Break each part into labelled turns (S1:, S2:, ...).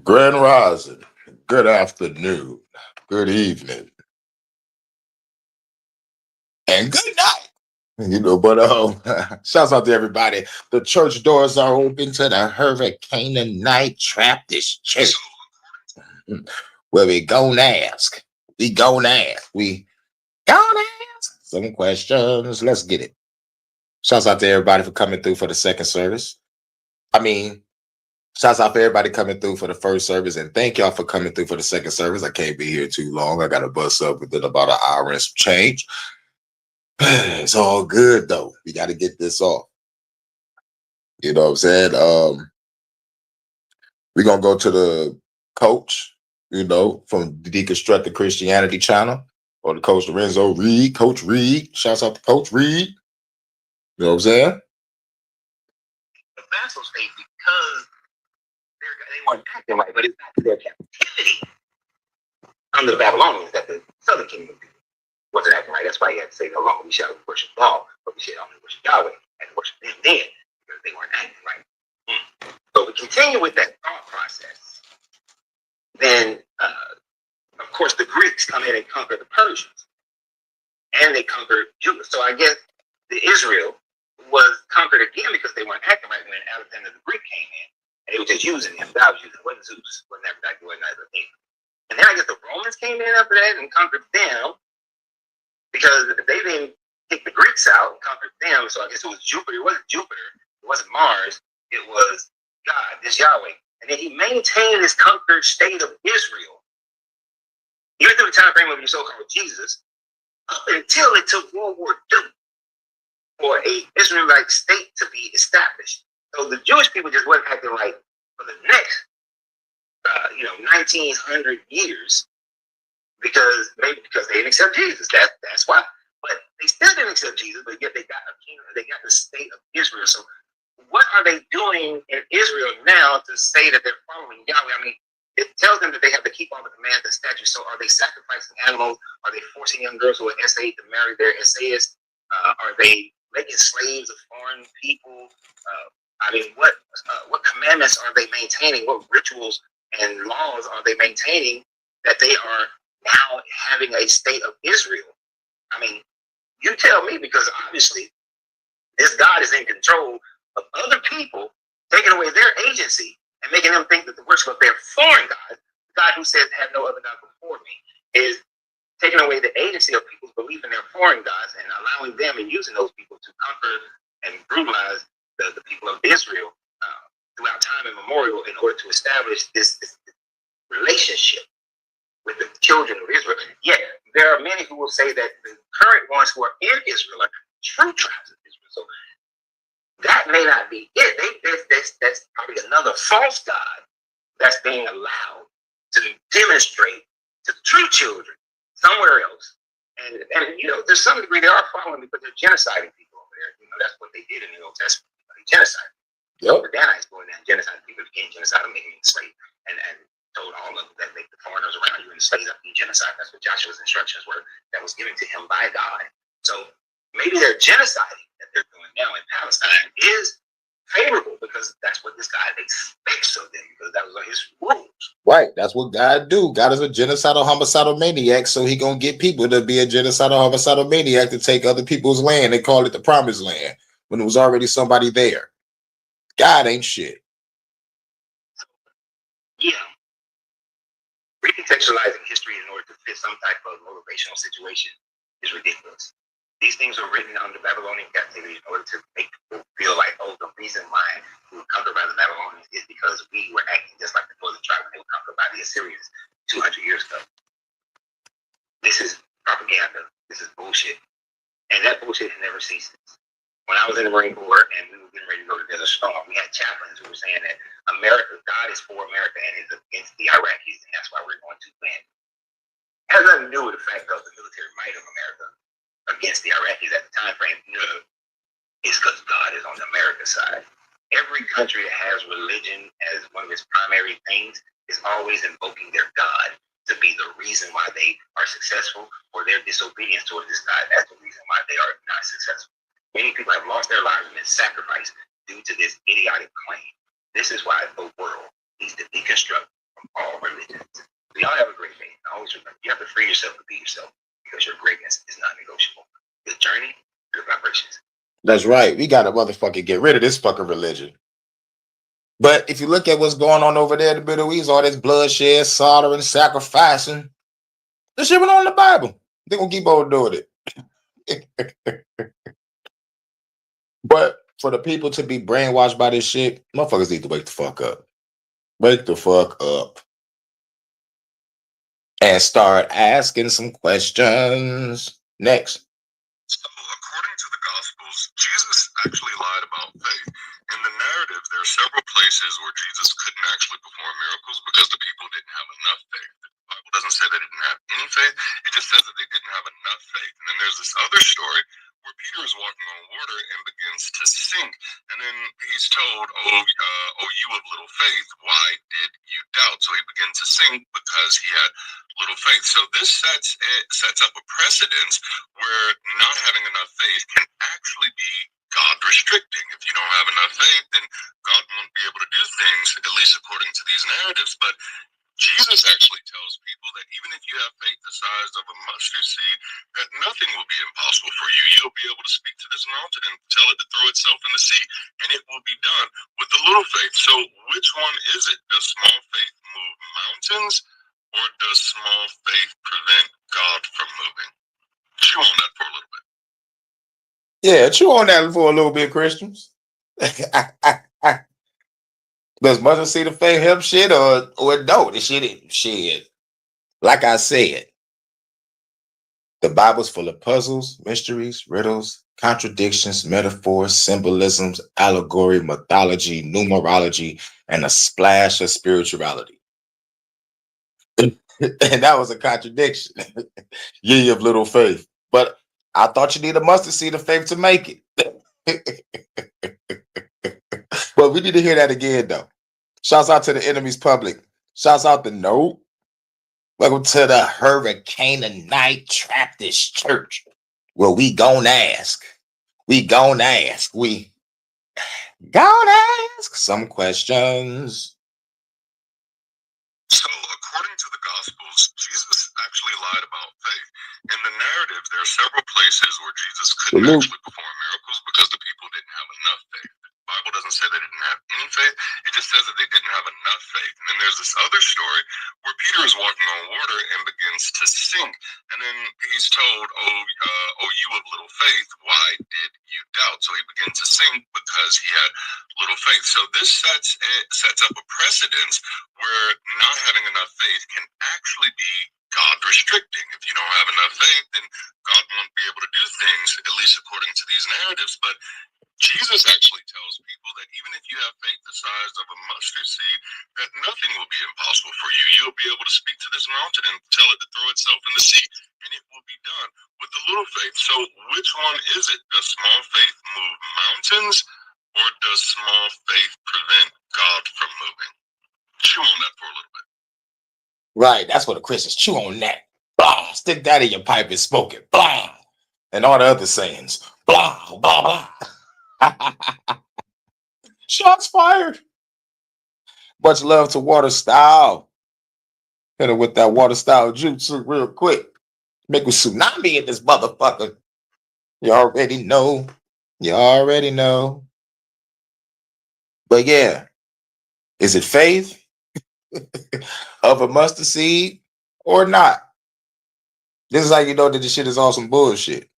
S1: Grand Rising. Good afternoon. Good evening. And good night. Shouts out to everybody. The church doors are open to the Hurrykaninite Traptist Church. Where we gonna ask. We gonna ask. We gonna ask some questions. Let's get it. Shouts out to everybody for coming through for the second service. I mean, Shouts out for everybody coming through for the first service, and thank y'all for coming through for the second service. I can't be here too long. I got to bust up within about an hour and some change. It's all good though. We got to get this off. You know what I'm saying? We're gonna go to the coach. From the Deconstructed Christianity channel, or the Coach Lorenzo Reed, Coach Reed. Shouts out to Coach Reed. You know what I'm saying?
S2: The vassal state because they weren't acting right, but it's back to their captivity under the Babylonians that the southern kingdom wasn't acting right. That's why he had to say, no longer we shall worship God, but we shall only worship Yahweh and worship them then because they weren't acting right. So we continue with that thought process. Then, of course, the Greeks come in and conquer the Persians, and they conquered Judah. So I guess the Israel was conquered again because they weren't acting right when Alexander the Greek came in. And they were just using him. God was using him. It wasn't Zeus. It wasn't Aphrodite. It wasn't either thing. And then I guess the Romans came in after that and conquered them because they didn't take the Greeks out and conquered them. So I guess it was Jupiter. It wasn't Jupiter. It wasn't Mars. It was God, this Yahweh. And then he maintained this conquered state of Israel, even through the time frame of your so-called Jesus, up until it took World War II for a Israelite state to be established. So the Jewish people just wasn't acting right for the next, 1900 years because they didn't accept Jesus. That's why. But they still didn't accept Jesus, but yet they got a kingdom. They got the state of Israel. So what are they doing in Israel now to say that they're following Yahweh? I mean, it tells them that they have to keep all the commands and statutes. So are they sacrificing animals? Are they forcing young girls who are essayed to marry their essayists? Are they making slaves of foreign people? What commandments are they maintaining? What rituals and laws are they maintaining that they are now having a state of Israel? I mean, you tell me, because obviously this God is in control of other people, taking away their agency and making them think that the worship of their foreign God, the God who says have no other God before me, is taking away the agency of people's belief in their foreign gods and allowing them and using those people to conquer and brutalize the people of Israel throughout time immemorial in order to establish this relationship with the children of Israel. Yet there are many who will say that the current ones who are in Israel are true tribes of Israel. So that may not be it. That's probably another false God that's being allowed to demonstrate to true children somewhere else. And to some degree they are following because they're genociding people over there. That's what they did in the Old Testament. They genocide. The Danites going down genocide people, became genocide, making them enslaved, and told all of them that make the foreigners around you enslaved up in genocide. That's what Joshua's instructions were that was given to him by God. So maybe their genociding that they're doing now in Palestine is favorable because that's what this God expects of them, because that was his rules.
S1: Right, that's what God do. God is a genocidal, homicidal maniac, so he gonna get people to be a genocidal, homicidal maniac to take other people's land. They call it the promised land when there was already somebody there. God ain't shit.
S2: Yeah. Recontextualizing history in order to fit some type of motivational situation is ridiculous. These things were written under Babylonian captivity in order to make people feel like, oh, the reason why we were conquered by the Babylonians is because we were acting just like the northern tribe when they were conquered by the Assyrians 200 years ago. This is propaganda. This is bullshit. And that bullshit never ceases. When I was in the Marine Corps and we were getting ready to go to Desert Storm, we had chaplains who were saying that God is for America and is against the Iraqis, and that's why we're going to win. It has nothing to do with the fact of the military might of America against the Iraqis at the time frame. No, it's because God is on the America side. Every country that has religion as one of its primary things is always invoking their God to be the reason why they are successful, or their disobedience towards this God. That's the reason why they are not successful. Many people have lost their lives and been sacrificed due to this idiotic claim. This is why the world needs to deconstruct We all have a great faith. Always remember, you have to free yourself to be yourself because your greatness is not negotiable. Your journey, your vibrations.
S1: That's right. We gotta motherfucking get rid of this fucking religion. But if you look at what's going on over there in the Middle East, all this bloodshed, soldering, sacrificing, this shit went on in the Bible. They're gonna keep on doing it. But for the people to be brainwashed by this shit, motherfuckers need to wake the fuck up. Wake the fuck up. And start asking some questions. Next.
S3: So, according to the Gospels, Jesus actually lied about faith. In the narrative, there are several places where Jesus couldn't actually perform miracles because the people didn't have enough faith. The Bible doesn't say they didn't have any faith, it just says that they didn't have enough faith. And then there's this other story where Peter is walking on water and begins to sink. And then he's told, oh, you of little faith, why did you doubt? So he begins to sink because he had little faith. So this sets up a precedence where not having enough faith can actually be God restricting. If you don't have enough faith, then God won't be able to do things, at least according to these narratives. But Jesus actually tells people that even if you have faith the size of a mustard seed, that nothing will be impossible for you. You'll be able to speak to this mountain and tell it to throw itself in the sea, and it will be done with the little faith. So which one is it? Does small faith move mountains, or does small faith prevent God from moving? Chew on that for a little bit.
S1: Yeah, chew on that for a little bit, Christians. Does mustard seed of faith help shit or no? The shit. Like I said, the Bible's full of puzzles, mysteries, riddles, contradictions, metaphors, symbolisms, allegory, mythology, numerology, and a splash of spirituality. And that was a contradiction. Ye of little faith. But I thought you need a mustard seed of faith to make it. But we need to hear that again, though. Shouts out to the enemy's public. Shouts out to Note. Welcome to the Hurykaninite Traptist Church. Well, we gonna ask. We gonna ask some questions.
S3: So, according to the Gospels, Jesus actually lied about faith. In the narrative, there are several places where Jesus couldn't actually perform miracles because the people didn't have enough faith. The Bible doesn't say they didn't have any faith, it just says that they didn't have enough faith. And then there's this other story where Peter is walking on water and begins to sink. And then he's told, oh, you of little faith, why did you doubt? So he begins to sink because he had little faith. So this sets up a precedence where not having enough faith can actually be God restricting. If you don't have enough faith, then God won't be able to do things, at least according to these narratives. But Jesus actually tells people that even if you have faith the size of a mustard seed, that nothing will be impossible for you. You'll be able to speak to this mountain and tell it to throw itself in the sea, and it will be done with the little faith. So which one is it? Does small faith move mountains, or does small faith prevent God from moving? Chew on that for a little bit.
S1: Right, that's what the Christians chew on that. Blah, stick that in your pipe and smoke it. Blah, and all the other sayings. Blah, blah, blah. Shots fired. Much love to Water Style. Hit her with that Water Style jutsu real quick. Make a tsunami in this motherfucker. You already know. You already know. But yeah, is it faith of a mustard seed or not? This is how you know that this shit is all some bullshit.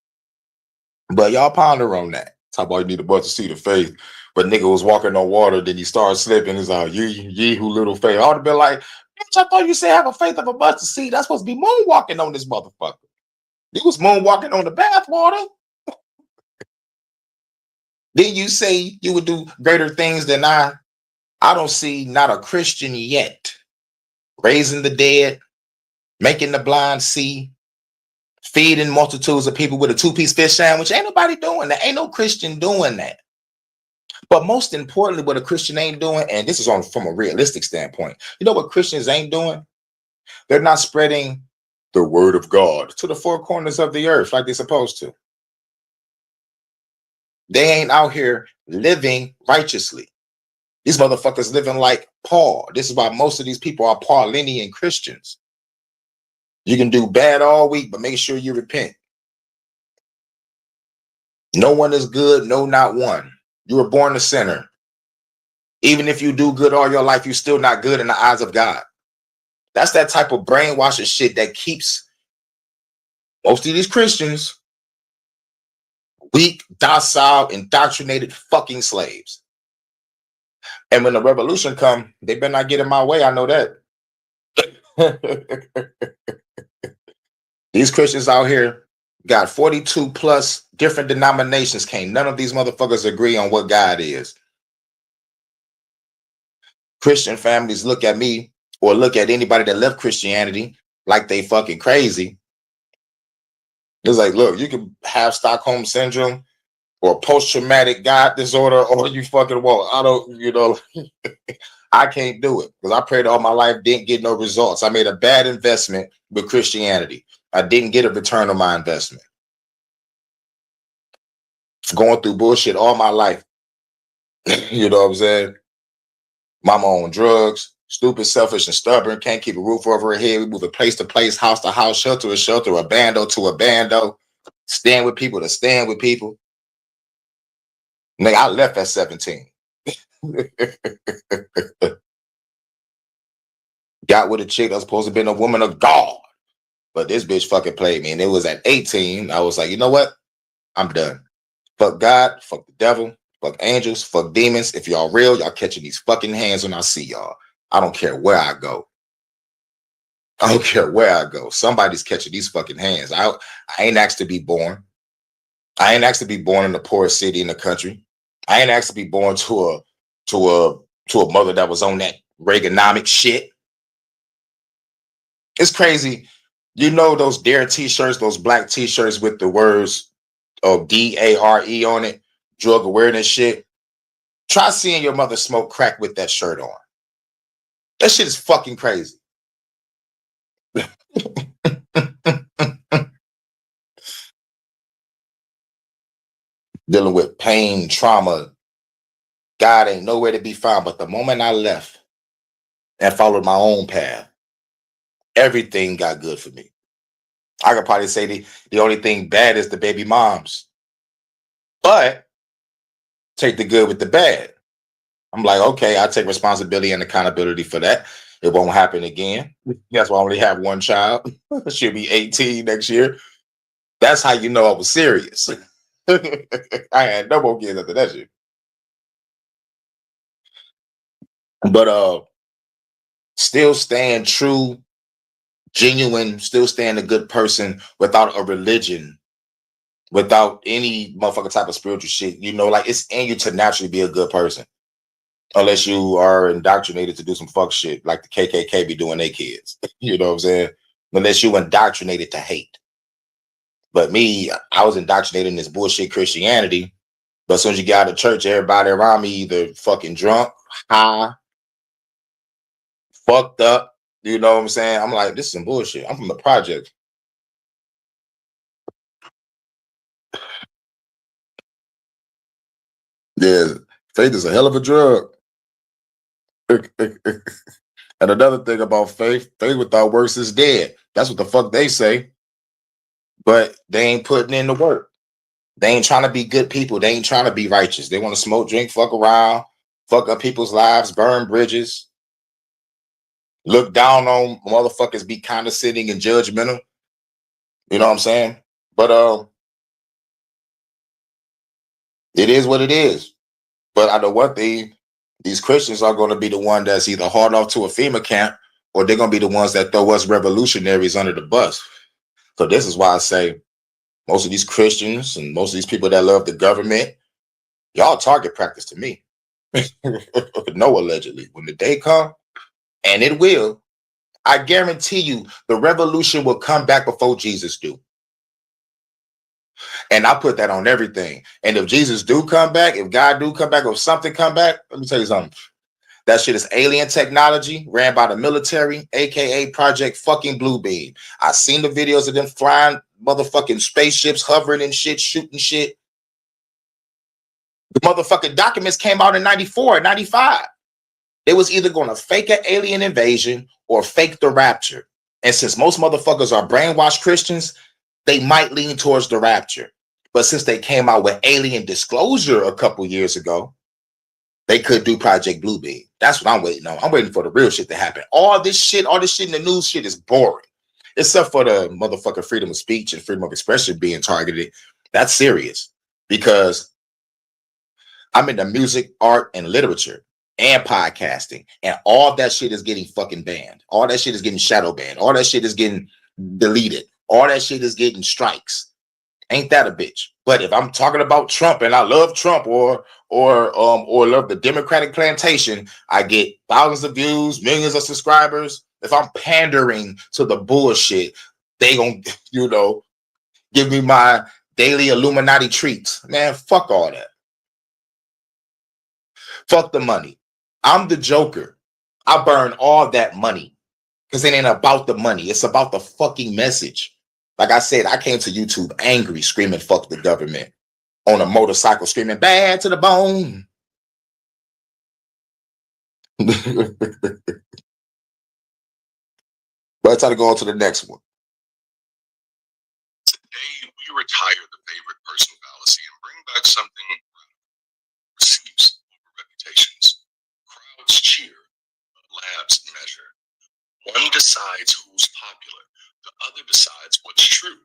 S1: But y'all ponder on that. Talk about you need a mustard seed of faith. But nigga was walking on water, then he started slipping. He's like, ye who little faith. I would have been like, bitch, I thought you said have a faith of a mustard seed. That's supposed to be moonwalking on this motherfucker. He was moonwalking on the bathwater. Then you say you would do greater things than I don't see not a Christian yet raising the dead, making the blind see, feeding multitudes of people with a 2-piece fish sandwich. Ain't nobody doing that. Ain't no Christian doing that. But most importantly, what a Christian ain't doing, and this is on from a realistic standpoint, you know what Christians ain't doing? They're not spreading the word of God to the four corners of the earth like they're supposed to. They ain't out here living righteously. These motherfuckers living like Paul. This is why most of these people are Paulinian Christians. You can do bad all week, but make sure you repent. No one is good, no, not one. You were born a sinner. Even if you do good all your life, you're still not good in the eyes of God. That's that type of brainwashing shit that keeps most of these Christians weak, docile, indoctrinated fucking slaves. And when the revolution come, they better not get in my way. I know that. These Christians out here got 42 plus different denominations. Can't none of these motherfuckers agree on what God is. Christian families look at me or look at anybody that left Christianity like they fucking crazy. It's like, look, you can have Stockholm syndrome or post-traumatic God disorder, or you fucking won't. I don't, I can't do it because I prayed all my life, didn't get no results. I made a bad investment with Christianity. I didn't get a return on my investment. Going through bullshit all my life. You know what I'm saying? Mama on drugs, stupid, selfish, and stubborn. Can't keep a roof over her head. We moving place to place, house to house, shelter to shelter, a bando to a bando. Stand with people to stand with people. Nigga, I left at 17. Got with a chick that was supposed to be a woman of God. But this bitch fucking played me. And it was at 18. I was like, you know what? I'm done. Fuck God, fuck the devil, fuck angels, fuck demons. If y'all real, y'all catching these fucking hands when I see y'all. I don't care where I go. I don't care where I go. Somebody's catching these fucking hands. I ain't asked to be born. I ain't asked to be born in the poorest city in the country. I ain't asked to be born to a mother that was on that Reaganomic shit. It's crazy. You know those Dare t-shirts, those black t-shirts with the words of DARE on it, drug awareness shit. Try seeing your mother smoke crack with that shirt on. That shit is fucking crazy. Dealing with pain, trauma. God ain't nowhere to be found. But the moment I left and followed my own path, everything got good for me. I could probably say the only thing bad is the baby moms. But take the good with the bad. I'm like, okay, I take responsibility and accountability for that. It won't happen again. That's why I only have one child. She'll be 18 next year. That's how you know I was serious. I had no more kids after that shit. But still staying true, genuine, still staying a good person without a religion, without any motherfucking type of spiritual shit. Like it's in you to naturally be a good person. Unless you are indoctrinated to do some fuck shit like the KKK be doing their kids. You know what I'm saying? Unless you indoctrinated to hate. But me, I was indoctrinated in this bullshit Christianity. But as soon as you get out of church, everybody around me either fucking drunk, high, fucked up. You know what I'm saying? I'm like, this is some bullshit. I'm from the project. Yeah, faith is a hell of a drug. And another thing about faith without works is dead. That's what the fuck they say. But they ain't putting in the work. They ain't trying to be good people. They ain't trying to be righteous. They want to smoke, drink, fuck around, fuck up people's lives, burn bridges, look down on motherfuckers, be condescending and judgmental. You know what I'm saying? But it is what it is. But I know one thing, these Christians are going to be the one that's either hauled off to a FEMA camp or they're going to be the ones that throw us revolutionaries under the bus. So this is why I say most of these Christians and most of these people that love the government, y'all target practice to me. No, allegedly. When the day come, and it will, I guarantee you the revolution will come back before Jesus do. And I put that on everything. And if Jesus do come back, if God do come back, or if something come back, let me tell you something. That shit is alien technology ran by the military, aka Project fucking Bluebeam. I seen the videos of them flying motherfucking spaceships, hovering and shit, shooting shit. The motherfucking documents came out in 94, 95. They was either going to fake an alien invasion or fake the rapture. And since most motherfuckers are brainwashed Christians, they might lean towards the rapture. But since they came out with alien disclosure a couple years ago, they could do Project Bluebeam. That's what I'm waiting on. I'm waiting for the real shit to happen. All this shit in the news shit is boring. Except for the motherfucking freedom of speech and freedom of expression being targeted. That's serious. Because I'm into music, art, and literature and podcasting. And all that shit is getting fucking banned. All that shit is getting shadow banned. All that shit is getting deleted. All that shit is getting strikes. Ain't that a bitch? But if I'm talking about Trump and I love Trump or love the Democratic plantation, I get thousands of views, millions of subscribers. If I'm pandering to the bullshit, they gonna, give me my daily Illuminati treats. Man, fuck all that. Fuck the money. I'm the Joker. I burn all that money because it ain't about the money. It's about the fucking message. Like I said, I came to YouTube angry, screaming, fuck the government, on a motorcycle, screaming, bad to the bone. But it's time to go on to the next one.
S3: Today, we retire the favorite person fallacy and bring back something receipts over reputations. Crowds cheer, labs measure. One decides who's popular, the other decides what's true.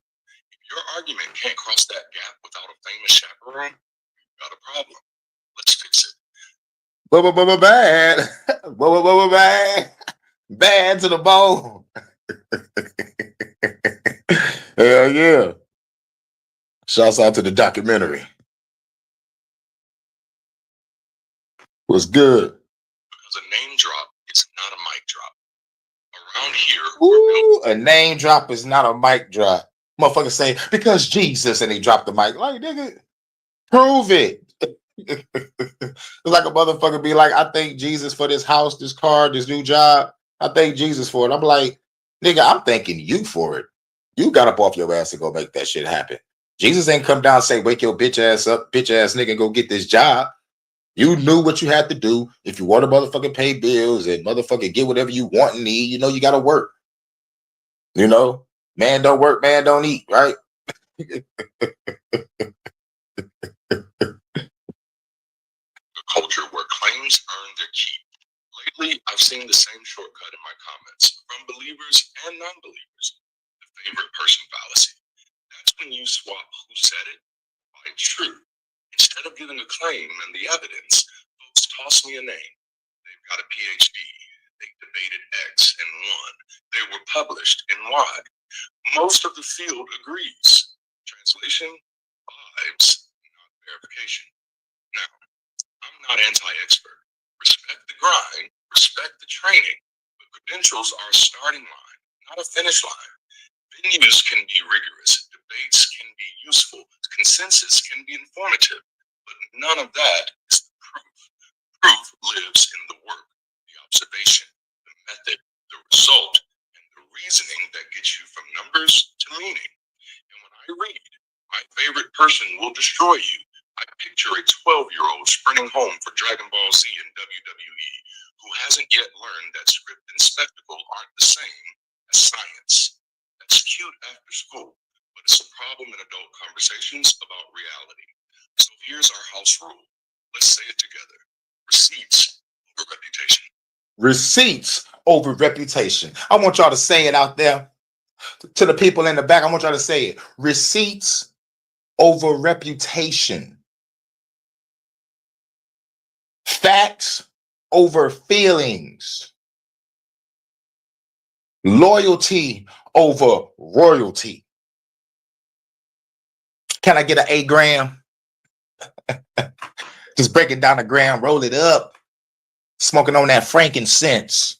S3: If your argument can't cross that gap without a famous chaperone, you've got a problem. Let's fix it.
S1: Bad. Bad. Bad to the bone. Hell yeah. Shouts out to the documentary. Was good.
S3: Because a name drop is not a mic drop. Around here,
S1: ooh, a name drop is not a mic drop. Motherfuckers say, because Jesus, and he dropped the mic. Like, nigga, prove it. It's like a motherfucker be like, I thank Jesus for this house, this car, this new job. I thank Jesus for it. I'm like, nigga, I'm thanking you for it. You got up off your ass to go make that shit happen. Jesus ain't come down and say, wake your bitch ass up, bitch ass nigga, and go get this job. You knew what you had to do. If you want to motherfucking pay bills and motherfucking get whatever you want and need, you got to work. Man don't work, man don't eat, right?
S3: the culture where claims earn their keep. Lately, I've seen the same shortcut in my comments from believers and non-believers. The favorite person fallacy. That's when you swap who said it by true. Instead of giving a claim and the evidence, folks toss me a name. They've got a PhD. They debated X and won. They were published in Y. Most of the field agrees. Translation, vibes, not verification. Now, I'm not anti-expert. Respect the grind, respect the training, but credentials are a starting line, not a finish line. Venues can be rigorous, debates can be useful, consensus can be informative, but none of that is the proof. Proof lives in the work, the observation, the method, the result, and the reasoning that gets you from numbers to meaning. And when I read, my favorite person will destroy you, I picture a 12-year-old sprinting home for Dragon Ball Z and WWE who hasn't yet learned that script and spectacle aren't the same as science. That's cute after school, but it's a problem in adult conversations about reality. So here's our house rule. Let's say it together. Receipts over reputation.
S1: Receipts over reputation. I want y'all to say it out there. To the people in the back, I want y'all to say it. Receipts over reputation. Facts over feelings. Loyalty over royalty. Can I get an 8 gram? Just break it down a gram, roll it up. Smoking on that frankincense.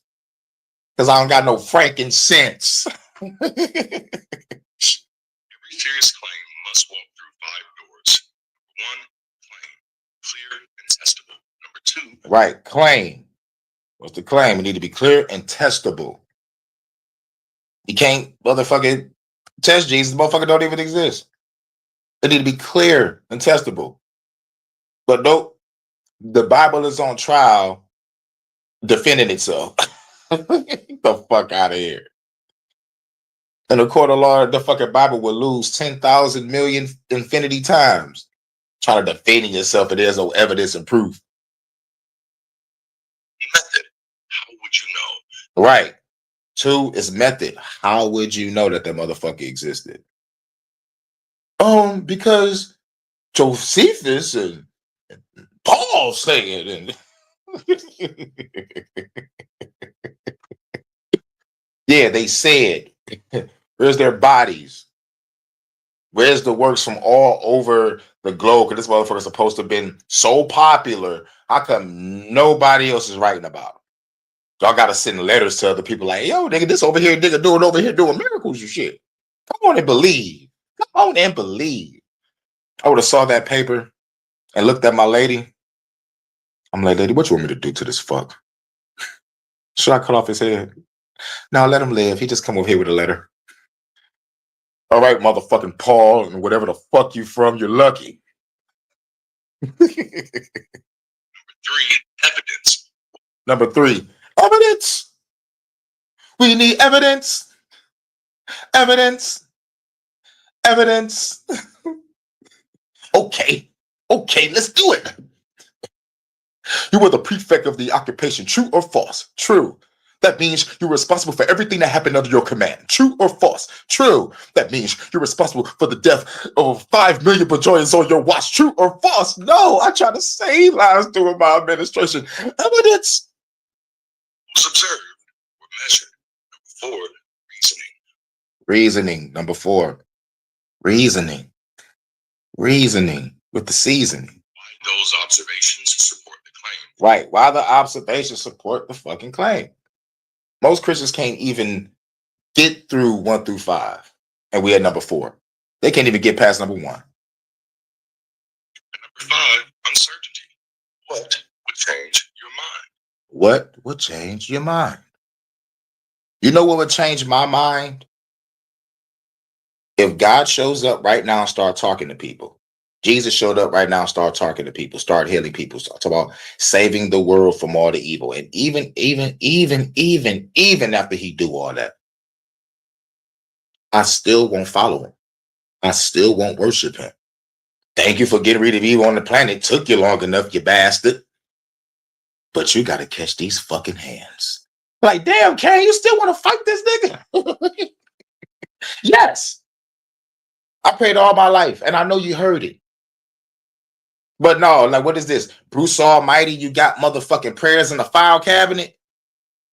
S1: Because I don't got no frankincense.
S3: Every serious claim must walk through 5 doors. Number 1, claim. Clear and testable. Number 2.
S1: Right, claim. What's the claim? It need to be clear and testable. You can't motherfucking test Jesus. The motherfucker don't even exist. It need to be clear and testable. But nope, the Bible is on trial defending itself. Get the fuck out of here. In the court of law, the fucking Bible will lose 10,000 million infinity times trying to defend yourself and there's no evidence and proof.
S3: Method. How would you know?
S1: Right. 2 is method. How would you know that the motherfucker existed? Because Josephus and Paul said, and yeah, they said, where's their bodies? Where's the works from all over the globe? Because this motherfucker's supposed to have been so popular. How come nobody else is writing about it? Y'all gotta send letters to other people like, yo, nigga, this over here, nigga, doing over here doing miracles and shit. Come on and believe. Come on and believe. I would have saw that paper and looked at my lady. I'm like, lady, what you want me to do to this fuck? Should I cut off his head? No, let him live. He just come over here with a letter. All right, motherfucking Paul, and whatever the fuck you from, you're lucky.
S3: 3, evidence.
S1: Number 3, evidence. We need evidence. Evidence. Evidence. Okay, let's do it. You were the prefect of the occupation. True or false? True. That means you're responsible for everything that happened under your command. True or false? True. That means you're responsible for the death of 5 million Bajorians on your watch. True or false? No, I try to save lives during my administration. Evidence.
S3: Was observed or measured. Number 4, reasoning.
S1: Reasoning. Number 4, reasoning. Reasoning with the seasoning.
S3: Why those observations support the claim.
S1: Right. Why the observations support the fucking claim. Most Christians can't even get through 1 through 5. And we at number 4. They can't even get past number 1.
S3: And number 5, uncertainty. What would change your mind?
S1: What would change your mind? You know what would change my mind? If God shows up right now and start talking to people. Jesus showed up right now and start talking to people, start healing people, start talking about saving the world from all the evil. And even after he do all that, I still won't follow him. I still won't worship him. Thank you for getting rid of evil on the planet. It took you long enough, you bastard. But you got to catch these fucking hands. Like, damn, Kane, you still want to fight this nigga? Yes. I prayed all my life, and I know you heard it. But no, like, what is this? Bruce Almighty, you got motherfucking prayers in the file cabinet.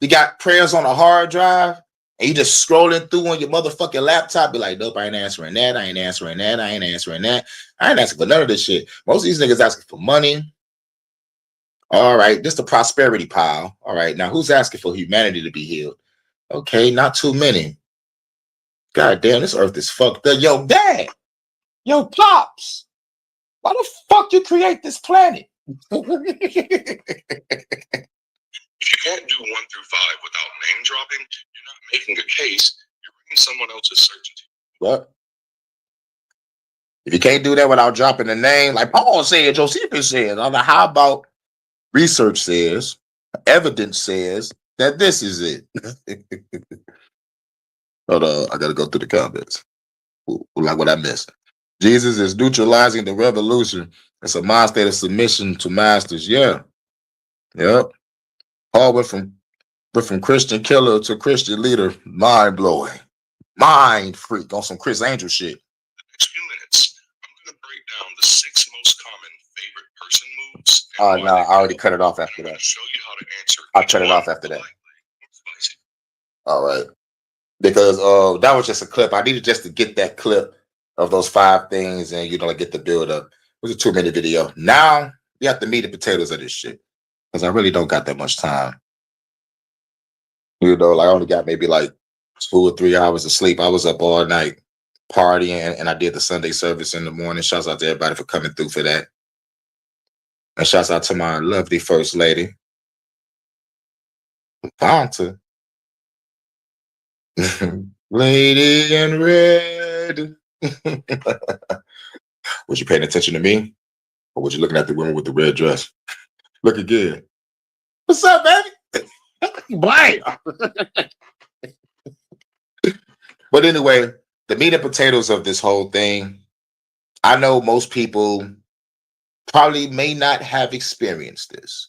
S1: You got prayers on a hard drive. And you just scrolling through on your motherfucking laptop. Be like, nope, I ain't answering that. I ain't answering that. I ain't answering that. I ain't asking for none of this shit. Most of these niggas asking for money. All right, this the prosperity pile. All right, now who's asking for humanity to be healed? Okay, not too many. God damn, this earth is fucked up. Yo, dad. Yo, Pops. Why the fuck you create this planet?
S3: If you can't do 1 through 5 without name dropping, you're not making a case. You're bringing someone else's certainty.
S1: What? If you can't do that without dropping the name, like Paul said, Josephus said, how about research says, evidence says that this is it? Hold on, I gotta go through the comments. Like what I missed. Jesus is neutralizing the revolution. It's a mind state of submission to masters. Yeah. Yep. Paul went from Christian killer to Christian leader. Mind blowing. Mind freak on some Chris Angel shit.
S3: The next few minutes, I'm going to break down the 6 most common favorite person moves.
S1: Oh, no, I already cut it off after that.
S3: Show you how to answer.
S1: I'll turn it off after that.
S3: Spicy.
S1: All right. Because that was just a clip. I needed just to get that clip of those 5 things and, like, get the build up. It was a 2-minute video. Now, we have the meat and potatoes of this shit. Because I really don't got that much time. Like, I only got maybe like 2 or 3 hours of sleep. I was up all night partying, and I did the Sunday service in the morning. Shouts out to everybody for coming through for that. And shouts out to my lovely first lady, Vonta. Lady in red. Was you paying attention to me? Or was you looking at the women with the red dress? Look again. What's up, baby? Blam. But anyway, the meat and potatoes of this whole thing, I know most people probably may not have experienced this,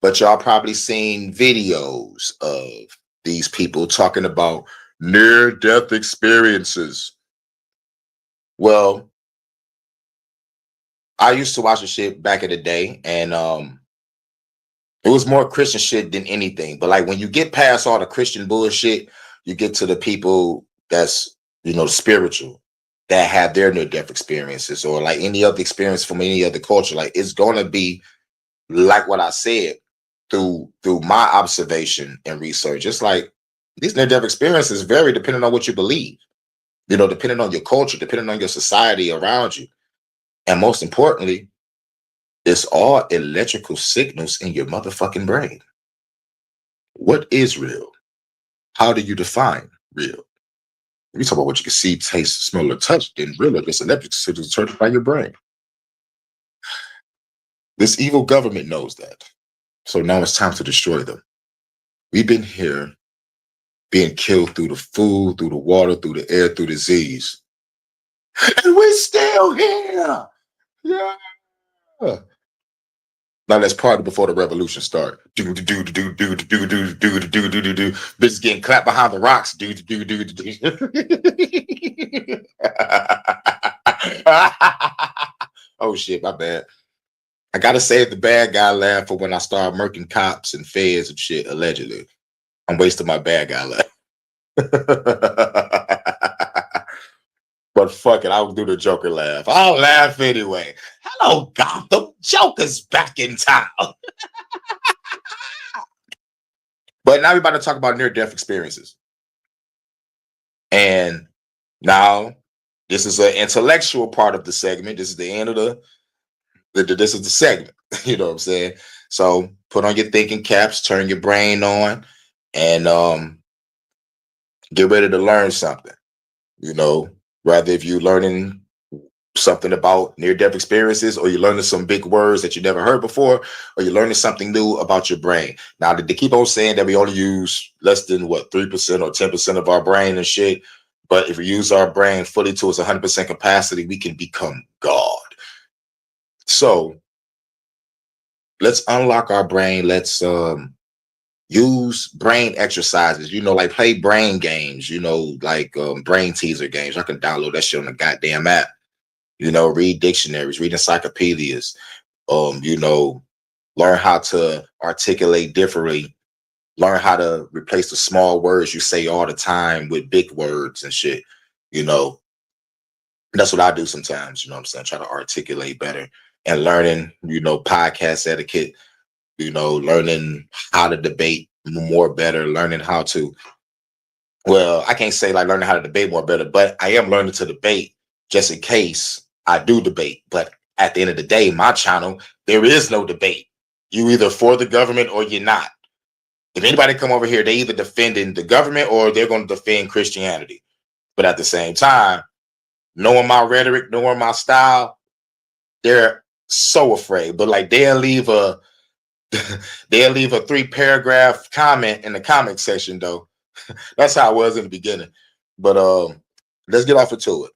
S1: but y'all probably seen videos of these people talking about near-death experiences. Well, I used to watch the shit back in the day, and it was more Christian shit than anything. But like when you get past all the Christian bullshit, you get to the people that's spiritual, that have their near-death experiences, or like any other experience from any other culture. Like it's gonna be like what I said through my observation and research. It's like these near-death experiences vary depending on what you believe, depending on your culture, depending on your society around you. And most importantly, it's all electrical signals in your motherfucking brain. What is real? How do you define real? We talk about what you can see, taste, smell, or touch, then real it's electric signals determined by your brain. This evil government knows that. So now it's time to destroy them. We've been here being killed through the food, through the water, through the air, through disease. And we're still here. Yeah. Now let's party before the revolution start. Do do do do do do do do do do do do do. Bitches getting clapped behind the rocks. Do do do do do. Oh shit, my bad. I gotta save the bad guy laugh for when I start murking cops and feds and shit. Allegedly, I'm wasting my bad guy laugh. But fuck it, I'll do the Joker laugh. I'll laugh anyway. Hello, Gotham. Joker's back in town. But now we're about to talk about near-death experiences. And now this is an intellectual part of the segment. This is the end of this is the segment. You know what I'm saying? So put on your thinking caps, turn your brain on, and get ready to learn something. Rather if you're learning something about near-death experiences, or you're learning some big words that you never heard before, or you're learning something new about your brain. Now, they keep on saying that we only use less than 3% or 10% of our brain and shit. But if we use our brain fully to its 100% capacity, we can become God. So let's unlock our brain. Let's use brain exercises, like play brain games, like brain teaser games. I can download that shit on the goddamn app. Read dictionaries, read encyclopedias, learn how to articulate differently, learn how to replace the small words you say all the time with big words and shit. That's what I do sometimes, what I'm saying? Try to articulate better and learning, podcast etiquette, learning how to debate more better, learning how to, well, I can't say like learning how to debate more better, but I am learning to debate just in case I do debate. But at the end of the day, my channel, there is no debate. You either for the government or you're not. If anybody come over here, they either defending the government or they're going to defend Christianity. But at the same time, knowing my rhetoric, knowing my style, they're so afraid. But like they'll leave a 3-paragraph comment in the comment section though. That's how it was in the beginning. But let's get off into it.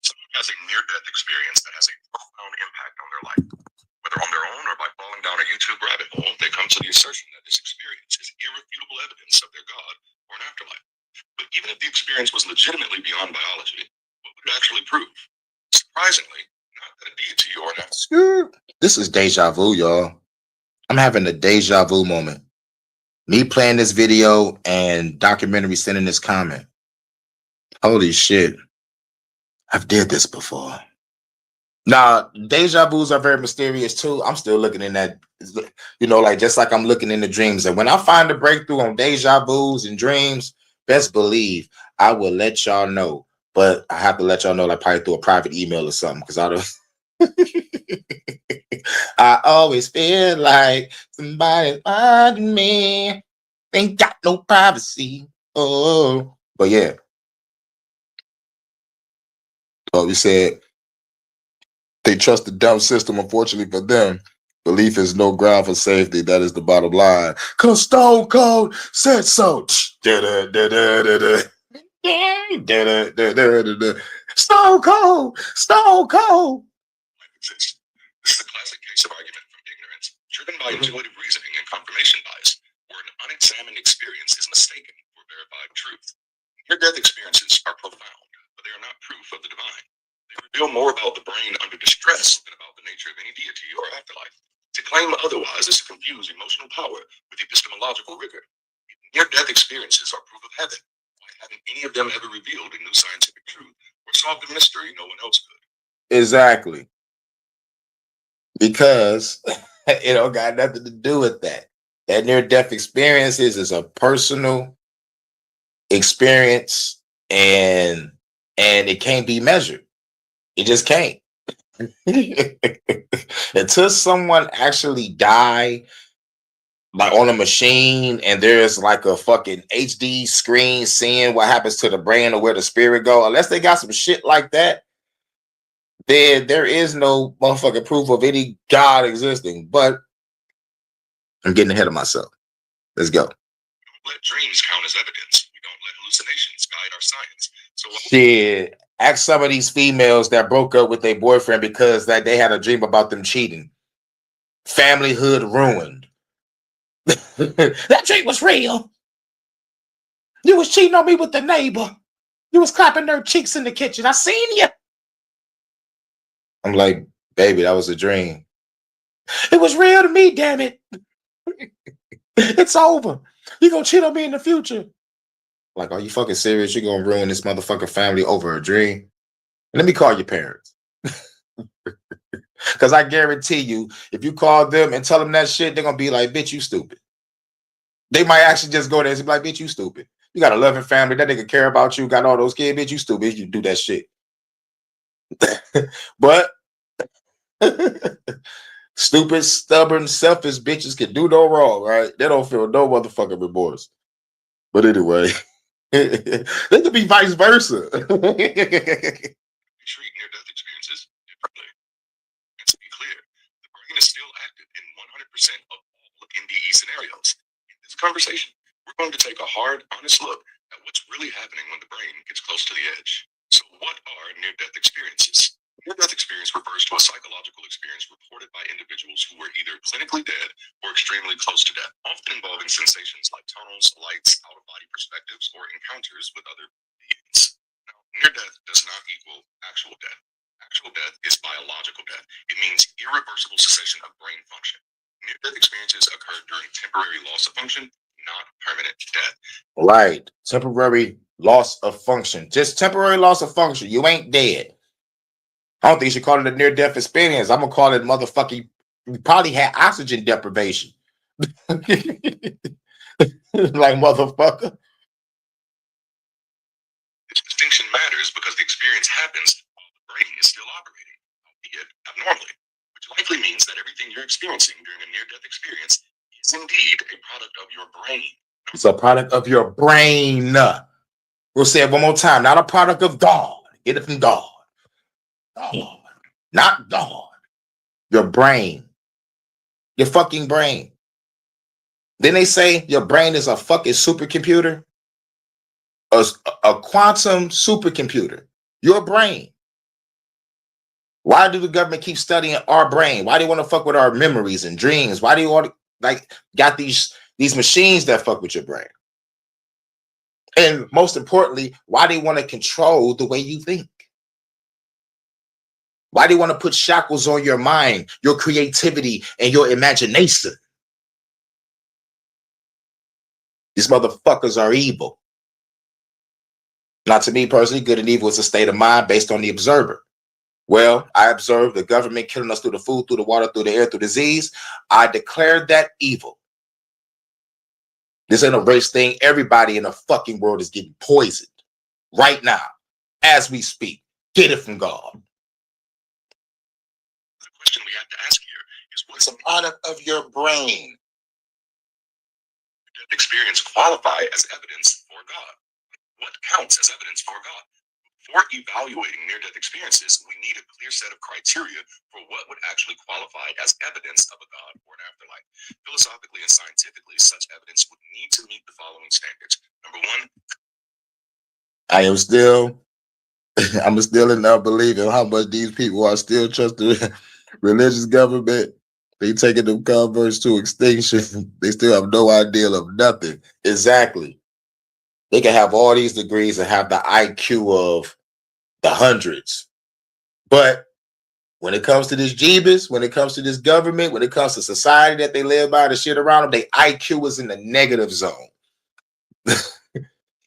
S3: Someone has a near-death experience that has a profound impact on their life. Whether on their own or by falling down a YouTube rabbit hole, they come to the assertion that this experience is irrefutable evidence of their God or an afterlife. But even if the experience was legitimately beyond biology, what would it actually prove? Surprisingly, not that a deity or an afterlife.
S1: This is deja vu, y'all. I'm having a deja vu moment. Me playing this video and documentary sending this comment. Holy shit. I've did this before. Now, deja vus are very mysterious too. I'm still looking in that, like just like I'm looking in the dreams. And when I find a breakthrough on deja vus and dreams, best believe I will let y'all know. But I have to let y'all know, like probably through a private email or something, because I don't. I always feel like somebody finding me. Ain't got no privacy. Oh, but yeah. Oh, we said they trust the dumb system, unfortunately for them. Belief is no ground for safety. That is the bottom line. Cause Stone Cold said so. Stone Cold, Stone Cold.
S3: Exist. This is a classic case of argument from ignorance, driven by intuitive reasoning and confirmation bias, where an unexamined experience is mistaken for verified truth. Near-death experiences are profound, but they are not proof of the divine. They reveal more about the brain under distress than about the nature of any deity or afterlife. To claim otherwise is to confuse emotional power with epistemological rigor. Near-death experiences are proof of heaven. Why haven't any of them ever revealed a new scientific truth or solved a mystery no one else could?
S1: Exactly. Because it don't got nothing to do with that. That near-death experiences is a personal experience, and it can't be measured. It just can't. Until someone actually die like on a machine and there's like a fucking HD screen seeing what happens to the brain or where the spirit go, unless they got some shit like that, then there is no motherfucking proof of any God existing. But I'm getting ahead of myself. Let's go.
S3: We don't let dreams count as evidence. We don't let hallucinations guide our science. So
S1: Shit. Ask some of these females that broke up with their boyfriend because that they had a dream about them cheating. Familyhood ruined. That dream was real. You was cheating on me with the neighbor. You was clapping their cheeks in the kitchen. I seen you. I'm like, baby, that was a dream. It was real to me, damn it. It's over. You gonna cheat on me in the future. Like, are you fucking serious? You gonna ruin this motherfucking family over a dream? Let me call your parents. Because I guarantee you, if you call them and tell them that shit, they're gonna be like, bitch, you stupid. They might actually just go there and be like, bitch, you stupid. You got a loving family. That nigga care about you. Got all those kids. Bitch, you stupid. You do that shit. But stupid, stubborn, selfish bitches can do no wrong, right? They don't feel no motherfucking remorse. But anyway, they could be vice versa.
S3: we treat near-death experiences differently. And to be clear, the brain is still active in 100% of all NDE scenarios. In this conversation, we're going to take a hard, honest look at what's really happening when the brain gets close to the edge. So what are near-death experiences? Near-death experience refers to a psychological experience reported by individuals who were either clinically dead or extremely close to death, often involving sensations like tunnels, lights, out-of-body perspectives, or encounters with other beings. Now, near-death does not equal actual death. Actual death is biological death. It means irreversible cessation of brain function. Near-death experiences occur during temporary loss of function, not permanent death.
S1: Right. Temporary loss of function. Just temporary loss of function. You ain't dead. I don't think you should call it a near-death experience. I'm gonna call it motherfucking. You probably had oxygen deprivation. Like motherfucker.
S3: This distinction matters because the experience happens while the brain is still operating, albeit abnormally, which likely means that everything you're experiencing during a near-death experience is indeed a product of your brain.
S1: It's a product of your brain. We'll say it one more time. Not a product of God. Get it from God. God. Not God. Your brain. Your fucking brain. Then they say your brain is a fucking supercomputer. A quantum supercomputer. Your brain. Why do the government keep studying our brain? Why do you want to fuck with our memories and dreams? Why do you want to got these machines that fuck with your brain? And most importantly, why do you want to control the way you think? Why do you want to put shackles on your mind, your creativity, and your imagination? These motherfuckers are evil. Not to me personally, good and evil is a state of mind based on the observer. Well, I observe the government killing us through the food, through the water, through the air, through disease. I declare that evil. This ain't a race thing. Everybody in the fucking world is getting poisoned right now as we speak. Get it from God.
S3: The question we have to ask here is what's
S1: It's a product of your brain.
S3: near-death experience qualify as evidence for God? What counts as evidence for God? For evaluating near-death experiences, we need a clear set of criteria for what would actually qualify as evidence of a God or an afterlife. Philosophically and scientifically, such evidence would need to meet the following standards. Number one,
S1: I am still, I'm still in unbelief of how much these people are still trusting religious government. They taking them converts to extinction. They still have no idea of nothing. Exactly. They can have all these degrees and have the IQ of the hundreds. But when it comes to this Jeebus, when it comes to this government, when it comes to society that they live by, the shit around them, their IQ is in the negative zone.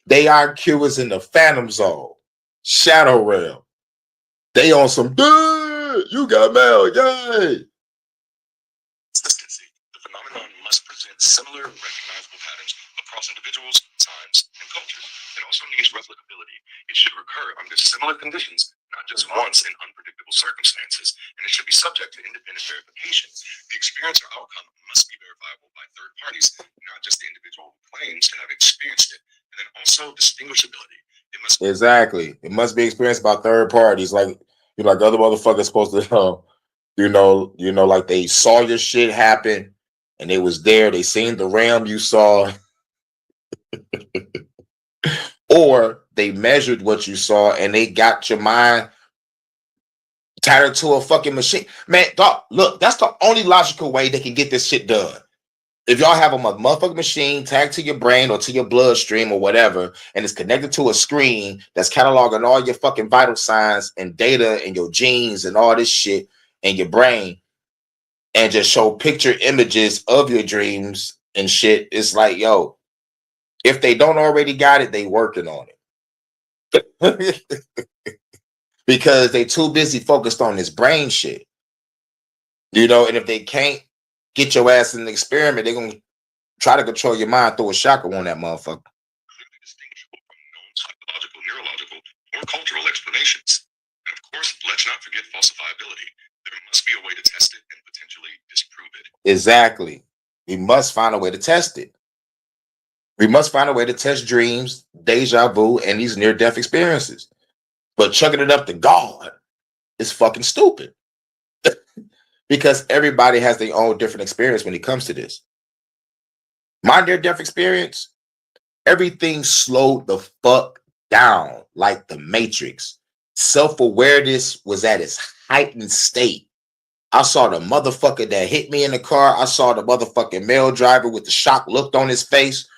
S1: They IQ is in the phantom zone, shadow realm. They on some, you got mail, yay.
S3: consistency. The phenomenon must present similar recognizable patterns across individuals, times, and cultures. It also needs replicability. It should recur under similar conditions, not just once in unpredictable circumstances, and it should be subject to independent verification. The experience or outcome must be verifiable by third parties, not just the individual who claims to have experienced it. And then also distinguishability. It must
S1: exactly. It must be experienced by third parties, like other motherfuckers supposed to, like they saw your shit happen, and they was there. They seen the realm you saw, or they measured what you saw, and they got your mind tied to a fucking machine. Man, dog, look, that's the only logical way they can get this shit done. If y'all have a motherfucking machine tagged to your brain or to your bloodstream or whatever, and it's connected to a screen that's cataloging all your fucking vital signs and data and your genes and all this shit in your brain, and just show picture images of your dreams and shit, it's like, yo, if they don't already got it, they working on it. Because they too busy focused on this brain shit. And if they can't get your ass in the experiment, they're gonna try to control your mind through a chakra on that motherfucker.
S3: clearly distinguishable from known psychological, neurological, or cultural explanations. And of course, let's not forget falsifiability. There must be a way to test it and potentially disprove it.
S1: Exactly. We must find a way to test it. We must find a way to test dreams, deja vu, and these near-death experiences. But chucking it up to God is fucking stupid. Because everybody has their own different experience when it comes to this. My near-death experience, everything slowed the fuck down like the Matrix. Self-awareness was at its heightened state. I saw the motherfucker that hit me in the car. I saw the motherfucking male driver with the shock look on his face.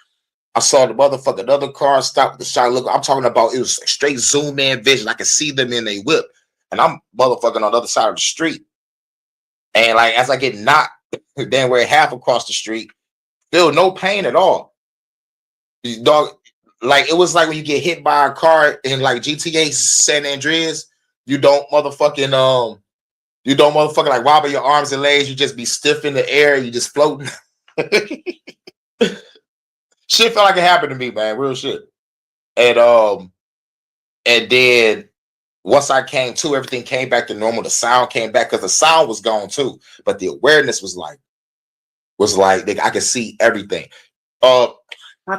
S1: I saw the motherfucking other car stop with the shock look. I'm talking about, it was straight zoom in vision. I could see them in a whip. And I'm motherfucking on the other side of the street. And like, as I get knocked damn way half across the street, still no pain at all. Dog, like it was like when you get hit by a car in like GTA San Andreas, you don't motherfucking like wobble your arms and legs, you just be stiff in the air, you just floating. Shit felt like it happened to me, man, real shit. And then once I came to, everything came back to normal. The sound came back because the sound was gone too, but the awareness was like I could see everything. How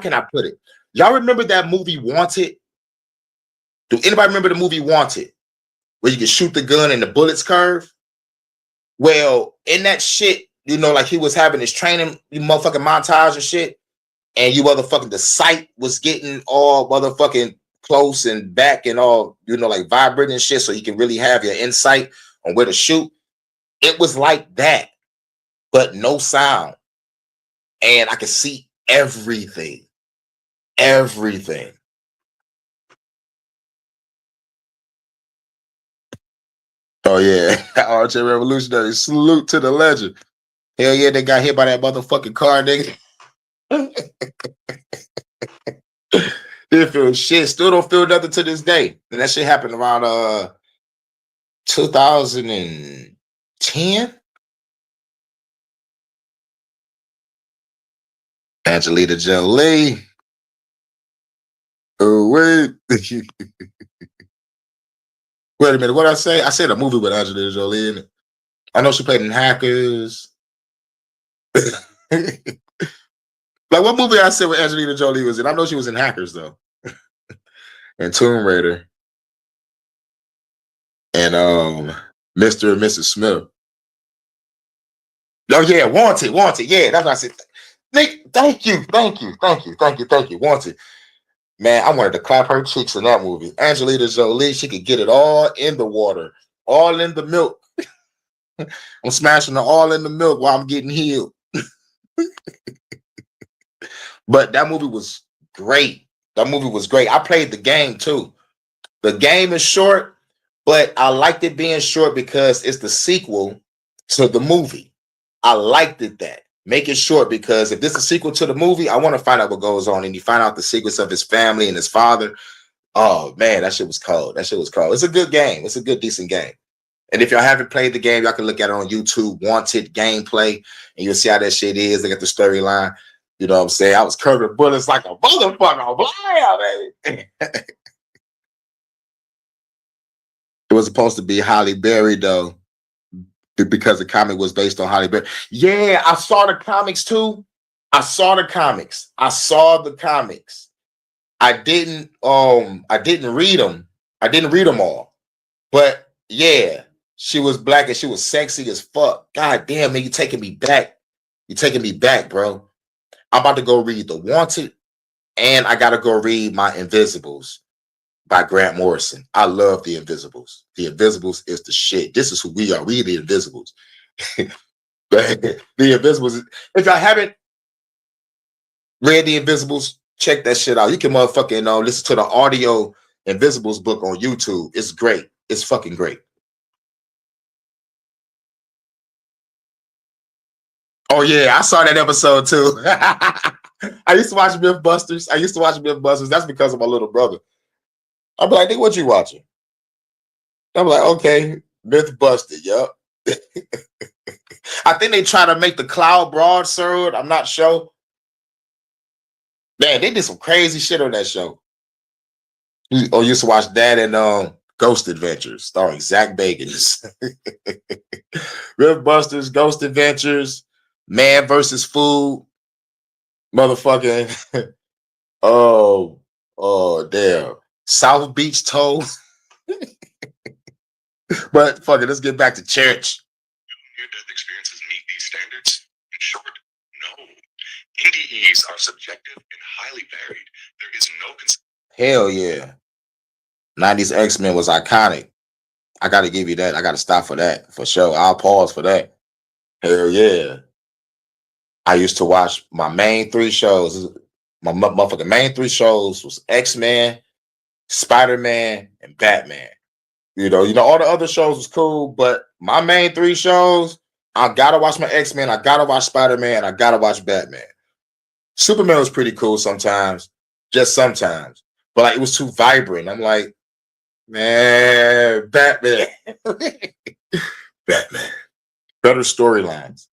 S1: can I put it? Y'all remember that movie Wanted? Do anybody remember the movie Wanted, where you can shoot the gun and the bullets curve? Well, in that shit, like he was having his training, motherfucking montage and shit, and you motherfucking, the sight was getting all motherfucking close and back and all, like vibrating and shit, so you can really have your insight on where to shoot. It was like that, but no sound. And I could see everything. Everything. Oh yeah. RJ Revolutionary. Salute to the legend. Hell yeah, they got hit by that motherfucking car, nigga. Didn't feel shit. Still don't feel nothing to this day. And that shit happened around 2010. Angelina Jolie. Oh wait. Wait a minute. What did I say? I said a movie with Angelina Jolie in it. I know she played in Hackers. Like what movie I said with Angelina Jolie was in? I know she was in Hackers though. And Tomb Raider. and Mr. and Mrs. Smith. Oh yeah, Wanted. Yeah, that's what I said. Nick, thank you. Wanted. Man, I wanted to clap her cheeks in that movie. Angelina Jolie, she could get it all in the water, all in the milk. I'm smashing her all in the milk while I'm getting healed. But that movie was great. I played the game too. The game is short, but I liked it being short because it's the sequel to the movie. I liked it that. Make it short because if this is a sequel to the movie, I want to find out what goes on. And you find out the secrets of his family and his father. Oh man, that shit was cold. It's a good game. It's a good, decent game. And if y'all haven't played the game, y'all can look at it on YouTube, Wanted gameplay, and you'll see how that shit is. They got the storyline. You know what I'm saying? I was curving bullets like a motherfucker. Blah, baby. It was supposed to be Halle Berry, though, because the comic was based on Halle Berry. Yeah, I saw the comics, too. I saw the comics. I didn't read them. I didn't read them all. But yeah, she was black and she was sexy as fuck. God damn, man, you taking me back. You're taking me back, bro. I'm about to go read The Wanted, and I gotta go read My Invisibles by Grant Morrison. I love The Invisibles. The Invisibles is the shit. This is who we are. We the Invisibles. The Invisibles. If y'all haven't read The Invisibles, check that shit out. You can motherfucking listen to the audio Invisibles book on YouTube. It's great. It's fucking great. Oh yeah, I saw that episode too. I used to watch Mythbusters. That's because of my little brother. I'm like, nigga, what you watching? I'm like, okay, Mythbusted. Yup. I think they try to make the cloud broadsword. I'm not sure. Man, they did some crazy shit on that show. Oh, used to watch that and Ghost Adventures, starring Zach Bagans. Mythbusters, Ghost Adventures, Man versus Food, motherfucking. Oh, damn. South Beach Toast. But fuck it, let's get back to church.
S3: Near-death experiences meet these standards? In short, no. NDEs are subjective and highly varied. There is no
S1: Hell yeah. 90s X-Men was iconic. I gotta give you that. I gotta stop for that, for sure. I'll pause for that. Hell yeah. I used to watch my main three shows. My motherfucking main three shows was X-Men, Spider-Man, and Batman. All the other shows was cool, but my main three shows, I gotta watch my X-Men, I gotta watch Spider-Man, I gotta watch Batman. Superman was pretty cool sometimes, just sometimes. But like it was too vibrant. I'm like, man, Batman. Batman. Better storylines.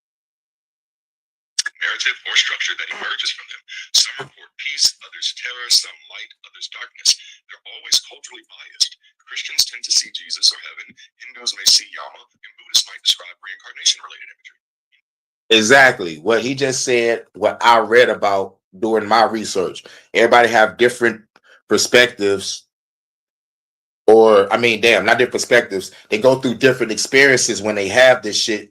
S3: narrative or structure that emerges from them. Some report peace, others terror, some light, others darkness. They're always culturally biased. Christians tend to see Jesus or heaven, Hindus may see Yama, and Buddhists might describe reincarnation-related imagery.
S1: Exactly. What he just said, what I read about during my research. Everybody have different perspectives, or I mean, damn, not different perspectives. They go through different experiences when they have this shit,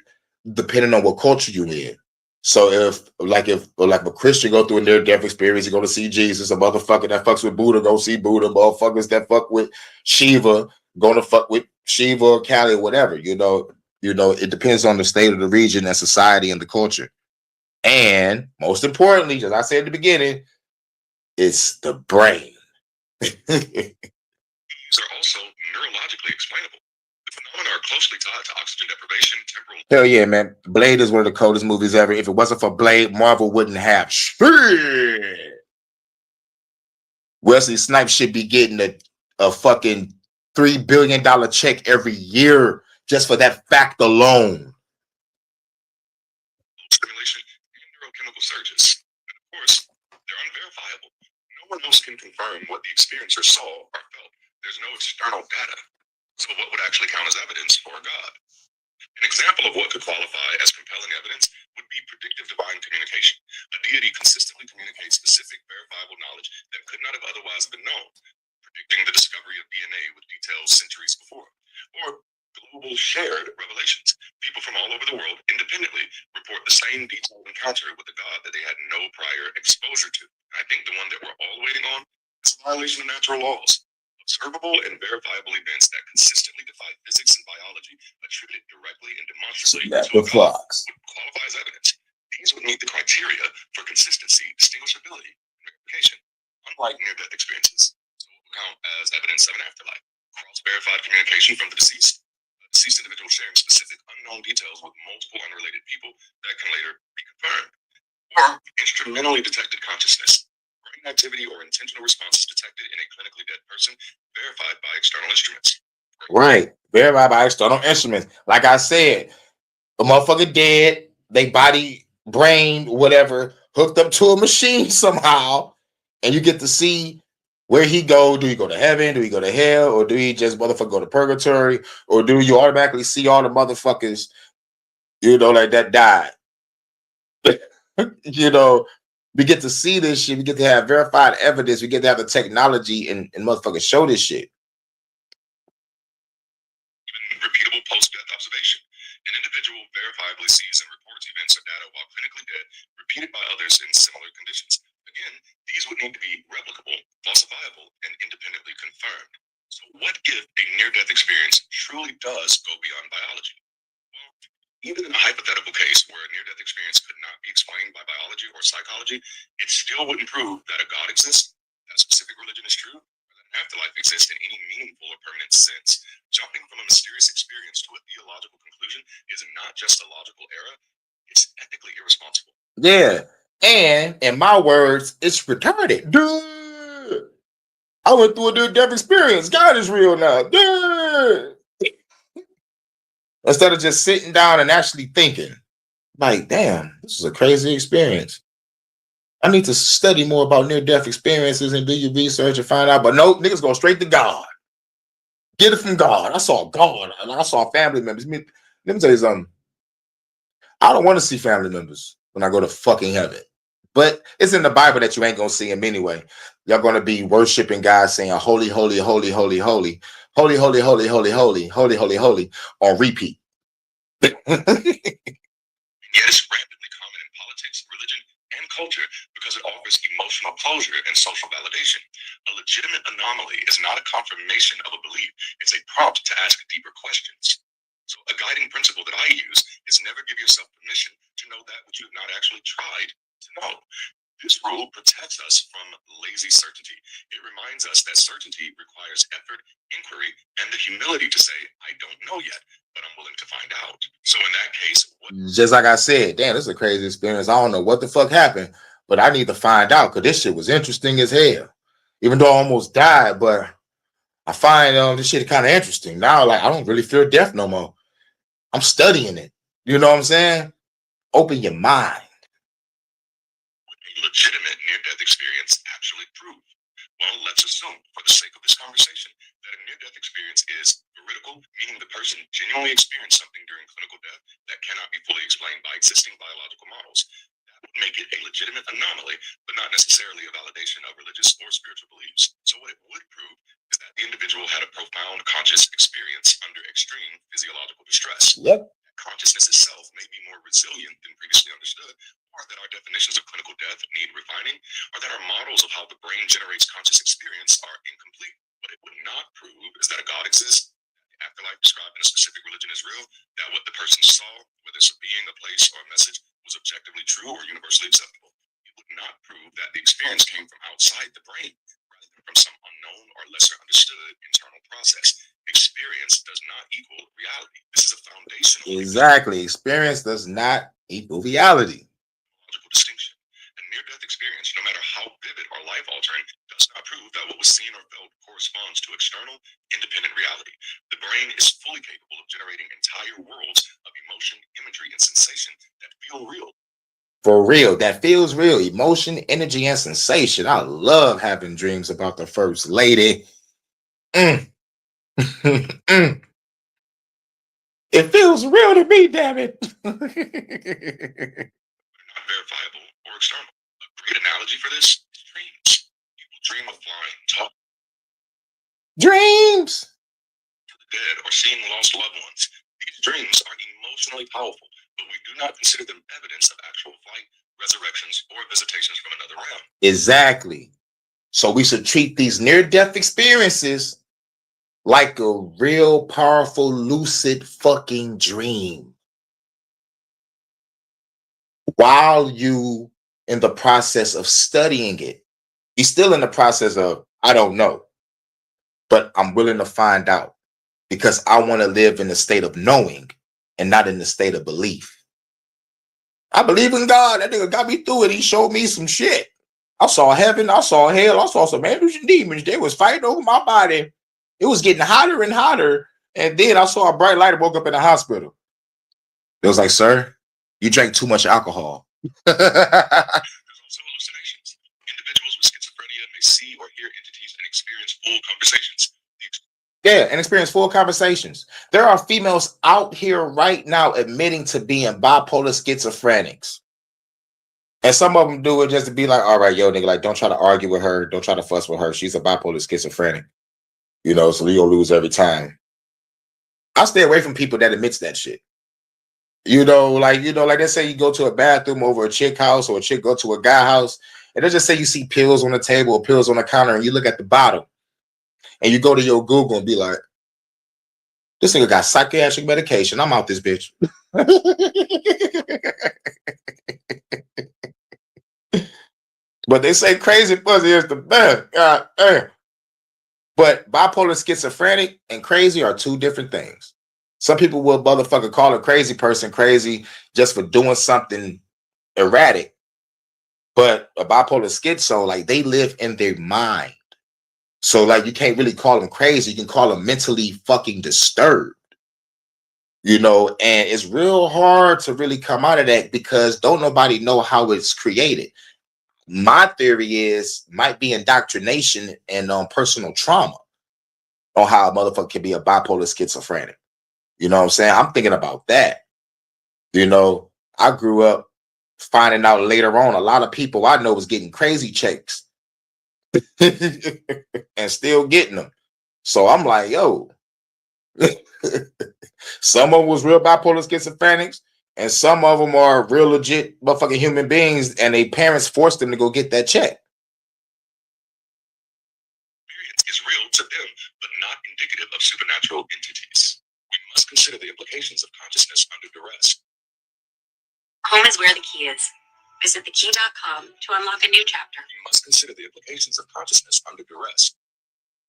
S1: depending on what culture you're in. So if a Christian go through in their death experience, you go to see Jesus. A motherfucker that fucks with Buddha, go see Buddha. Motherfuckers that fuck with Shiva, gonna fuck with Shiva or Kali or whatever. It depends on the state of the region and society and the culture. And most importantly, as I said at the beginning, it's the brain.
S3: These are also neurologically explainable. The phenomena are closely tied to oxygen deprivation, temporal.
S1: Hell yeah, man. Blade is one of the coldest movies ever. If it wasn't for Blade, Marvel wouldn't have shit. Wesley Snipes should be getting a fucking $3 billion check every year just for that fact alone.
S3: Stimulation and neurochemical surges. And of course, they're unverifiable. No one else can confirm what the experiencer saw or felt. There's no external data. So what would actually count as evidence for God? An example of what could qualify as compelling evidence would be predictive divine communication. A deity consistently communicates specific, verifiable knowledge that could not have otherwise been known, predicting the discovery of DNA with details centuries before. or global shared revelations. People from all over the world independently report the same detailed encounter with a God that they had no prior exposure to. I think the one that we're all waiting on is a violation of natural laws. Observable and verifiable events that consistently defy physics and biology, attributed directly and demonstrably to a God, would qualify as evidence. These would meet the criteria for consistency, distinguishability, and verification, unlike near-death experiences. So it will count as evidence of an afterlife. Cross-verified communication from the deceased. A deceased individual sharing specific unknown details with multiple unrelated people that can later be confirmed. Or instrumentally detected consciousness. Brain activity or intentional responses detected in a clinically dead person, verified by external instruments.
S1: Right. Verified by external instruments. Like I said, a motherfucker dead, they body, brain, whatever, hooked up to a machine somehow, and you get to see where he go. Do he go to heaven? Do he go to hell? Or do he just motherfucker go to purgatory? Or do you automatically see all the motherfuckers, like that died? you know, we get to see this shit. We get to have verified evidence. We get to have the technology and motherfuckers show this shit.
S3: Even repeatable post-death observation. An individual verifiably sees and reports events or data while clinically dead, repeated by others in similar conditions. Again, these would need to be replicable, falsifiable, and independently confirmed. So what if a near-death experience truly does go beyond biology? Well, even in a hypothetical case where a near-death experience could not be explained by biology or psychology, it still wouldn't prove that a God exists, that a specific religion is true, or that an afterlife exists in any meaningful or permanent sense. Jumping from a mysterious experience to a theological conclusion is not just a logical error, it's ethically irresponsible.
S1: Yeah. And in my words, it's retarded. Dude, I went through a near-death experience. God is real now. Dude. Instead of just sitting down and actually thinking, like, damn, this is a crazy experience. I need to study more about near-death experiences and do your research and find out. But no, niggas go straight to God. Get it from God. I saw God. And I saw family members. Let me tell you something. I don't want to see family members when I go to fucking heaven. But it's in the Bible that you ain't gonna see him anyway. Y'all gonna be worshiping God, saying holy, holy, holy, holy, holy, holy, holy, holy, holy, holy, holy, holy, holy on repeat.
S3: Yet it's rapidly common in politics, religion, and culture because it offers emotional closure and social validation. A legitimate anomaly is not a confirmation of a belief, it's a prompt to ask deeper questions. So a guiding principle that I use is never give yourself permission to know that which you have not actually tried to know. This rule protects us from lazy certainty. It reminds us that certainty requires effort, inquiry, and the humility to say, I don't know yet, but I'm willing to find out. So in that case,
S1: just like I said, damn, this is a crazy experience. I don't know what the fuck happened, but I need to find out because this shit was interesting as hell. Even though I almost died, but I find this shit kind of interesting. Now, like, I don't really fear death no more. I'm studying it. You know what I'm saying? Open your mind.
S3: A legitimate near-death experience actually prove? Well, let's assume, for the sake of this conversation, that a near-death experience is veridical, meaning the person genuinely experienced something during clinical death that cannot be fully explained by existing biological models. That would make it a legitimate anomaly, but not necessarily a validation of religious or spiritual beliefs. So what it would prove is that the individual had a profound conscious experience under extreme physiological distress.
S1: Yep.
S3: Consciousness itself may be more resilient than previously understood, or that our definitions of clinical death need refining, or that our models of how the brain generates conscious experience are incomplete. What it would not prove is that a God exists, that the afterlife described in a specific religion is real, that what the person saw, whether it's a being, a place, or a message, was objectively true or universally acceptable. It would not prove that the experience came from outside the brain, rather than from some unknown or lesser understood internal process. Experience does not equal reality. This is a foundational
S1: Exactly. Experience does not equal reality.
S3: logical distinction. A near-death experience, no matter how vivid or life-altering, does not prove that what was seen or felt corresponds to external, independent reality. The brain is fully capable of generating entire worlds of emotion, imagery, and sensation that feel real.
S1: For real, that feels real. Emotion, energy, and sensation. I love having dreams about the first lady. Mm. Mm. It feels real to me, damn it.
S3: Not verifiable or external. A great analogy for this is dreams. People dream of flying, talk
S1: Dreams.
S3: to the dead or seeing lost loved ones. These dreams are emotionally powerful, but we do not consider them evidence of actual flight, resurrections, or visitations from another realm.
S1: Exactly. So we should treat these near-death experiences like a real powerful lucid fucking dream. While you in the process of studying it, you're still in the process of, I don't know, but I'm willing to find out because I want to live in the state of knowing and not in the state of belief. I believe in God. That nigga got me through it. He showed me some shit. I saw heaven. I saw hell. I saw some angels and demons. They was fighting over my body. It was getting hotter and hotter. And then I saw a bright light and woke up in the hospital. It was like, sir, you drank too much alcohol.
S3: There's also hallucinations. Individuals with schizophrenia may see or hear entities and experience full conversations.
S1: Yeah, and experience full conversations. There are females out here right now admitting to being bipolar schizophrenics. And some of them do it just to be like, all right, yo, nigga, like, don't try to argue with her. Don't try to fuss with her. She's a bipolar schizophrenic. You know, so you'll lose every time. I stay away from people that admits that shit. Like they say you go to a bathroom over a chick house or a chick go to a guy house, and they just say you see pills on the table or pills on the counter, and you look at the bottom, and you go to your Google and be like, this nigga got psychiatric medication. I'm out this bitch. But they say crazy pussy is the best. God damn. But bipolar schizophrenic and crazy are two different things. Some people will motherfucker call a crazy person crazy just for doing something erratic. But a bipolar schizo, like, they live in their mind. So, like, you can't really call them crazy. You can call them mentally fucking disturbed. And it's real hard to really come out of that because don't nobody know how it's created. My theory is might be indoctrination and personal trauma on how a motherfucker can be a bipolar schizophrenic. You know what I'm saying? I'm thinking about that. I grew up finding out later on a lot of people I know was getting crazy checks and still getting them. So I'm like, yo, some of them was real bipolar schizophrenics, and some of them are real legit motherfucking human beings, and their parents forced them to go get that check.
S3: Experience is real to them, but not indicative of supernatural entities. We must consider the implications of consciousness under duress.
S4: Home is where the key is. Visit thekey.com to unlock a new chapter.
S3: We must consider the implications of consciousness under duress.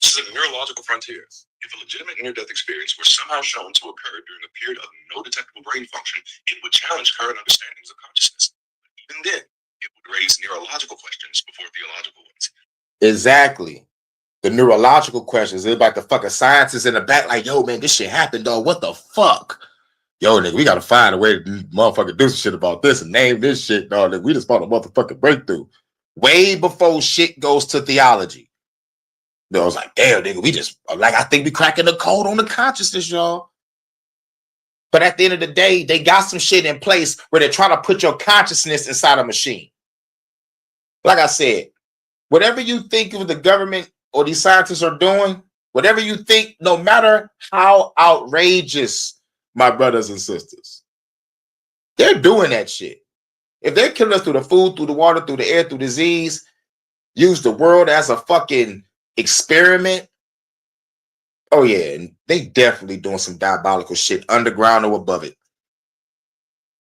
S3: This is a neurological frontier. If a legitimate near-death experience were somehow shown to occur during a period of no detectable brain function, it would challenge current understandings of consciousness. But even then, it would raise neurological questions before theological ones.
S1: Exactly. The neurological questions. It's like the fucking scientists in the back, like, yo, man, this shit happened, dog. What the fuck? Yo, nigga, we gotta find a way to motherfucking do some shit about this and name this shit, dog. We just found a motherfucking breakthrough. Way before shit goes to theology. I was like, damn, nigga, I think we cracking the code on the consciousness, y'all. But at the end of the day, they got some shit in place where they're trying to put your consciousness inside a machine. Like I said, whatever you think of the government or these scientists are doing, whatever you think, no matter how outrageous, my brothers and sisters, they're doing that shit. If they're killing us through the food, through the water, through the air, through disease, use the world as a fucking experiment. Oh yeah, and they definitely doing some diabolical shit underground or above it.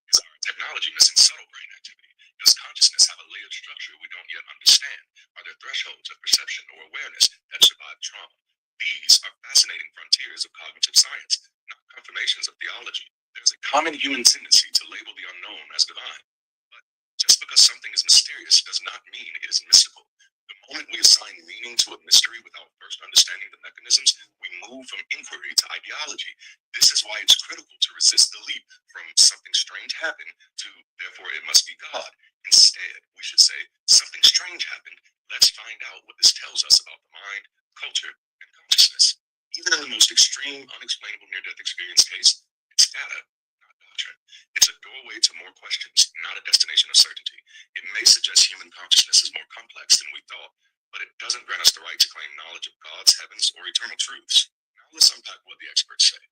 S3: Is our technology missing subtle brain activity? Does consciousness have a layered structure we don't yet understand? Are there thresholds of perception or awareness that survive trauma? These are fascinating frontiers of cognitive science, not confirmations of theology. There's a common human tendency to label the unknown as divine. But just because something is mysterious does not mean it is mystical. The moment we assign meaning to a mystery without first understanding the mechanisms, we move from inquiry to ideology. This is why it's critical to resist the leap from something strange happened to therefore it must be God. Instead, we should say something strange happened. Let's find out what this tells us about the mind, culture, and consciousness. Even in the most extreme, unexplainable near-death experience case, it's data, not doctrine. It's a doorway to more questions, not a destination of certainty. It may suggest human consciousness is more complex than we thought, but it doesn't grant us the right to claim knowledge of God's heavens or eternal truths. let's unpack what the experts say.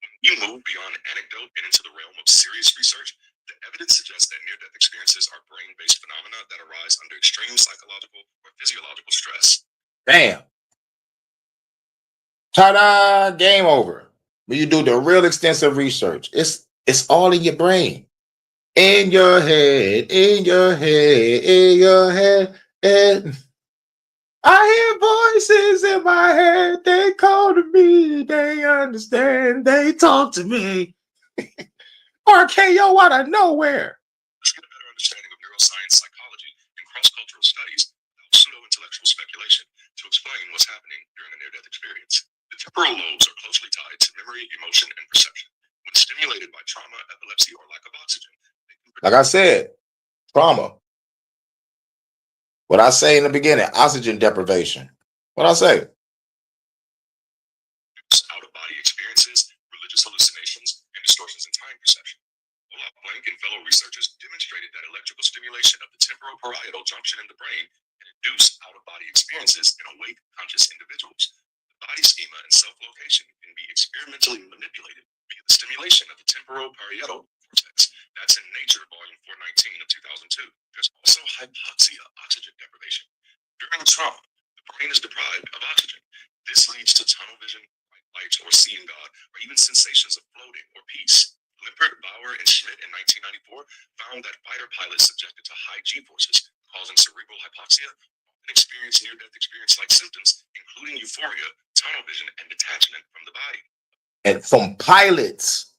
S3: When you move beyond anecdote and into the realm of serious research, the evidence suggests that near-death experiences are brain-based phenomena that arise under extreme psychological or physiological stress.
S1: Damn. Ta-da! Game over. When you do the real extensive research, it's all in your brain. In your head, in your head, in your head. And I hear voices in my head. They call to me. They understand. They talk to me. RKO out of nowhere.
S3: Let's get a better understanding of neuroscience, psychology, and cross-cultural studies without pseudo-intellectual speculation to explain what's happening during a near-death experience. The temporal lobes are closely tied to memory, emotion, and perception. When stimulated by trauma, epilepsy, or lack of oxygen,
S1: like I said, trauma. What I say in the beginning, oxygen deprivation. What I say?
S3: Out-of-body experiences, religious hallucinations, and distortions in time perception. Olaf Blank and fellow researchers demonstrated that electrical stimulation of the temporoparietal junction in the brain can induce out-of-body experiences in awake, conscious individuals. The body schema and self-location can be experimentally manipulated via the stimulation of the temporoparietal cortex. That's in Nature, volume 419 of 2002. There's also hypoxia, oxygen deprivation. During trauma, the brain is deprived of oxygen. This leads to tunnel vision, bright lights, or seeing God, or even sensations of floating or peace. Lippert, Bauer, and Schmidt in 1994 found that fighter pilots subjected to high G-forces, causing cerebral hypoxia, often experience near-death experience-like symptoms, including euphoria, tunnel vision, and detachment from the body.
S1: And from pilots,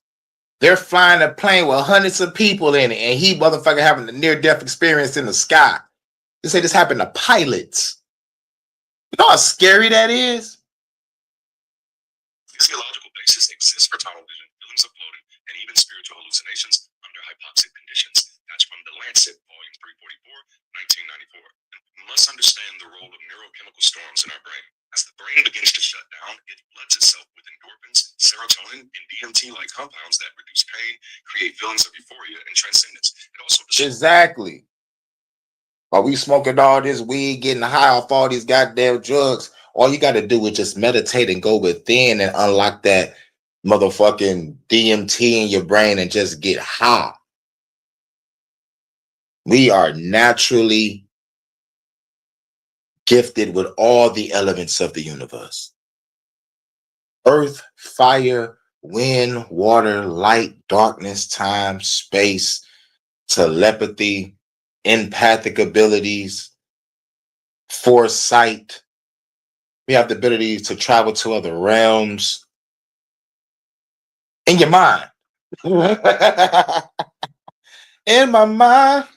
S1: they're flying a plane with hundreds of people in it, and he motherfucker having a near-death experience in the sky. They say this happened to pilots. You know how scary that is?
S3: Physiological basis exists for tunnel vision, feelings of floating, and even spiritual hallucinations under hypoxic conditions. That's from The Lancet, volume 344, 1994. And we must understand the role of neurochemical storms in our brain. As the brain begins to shut down, it floods itself with endorphins, serotonin, and DMT-like compounds that reduce pain, create feelings of euphoria and transcendence. It also
S1: exactly. While we smoking all this weed, getting high off all these goddamn drugs, all you got to do is just meditate and go within and unlock that motherfucking DMT in your brain and just get high. We are naturally gifted with all the elements of the universe. Earth, fire, wind, water, light, darkness, time, space, telepathy, empathic abilities, foresight. We have the ability to travel to other realms. In your mind. In my mind.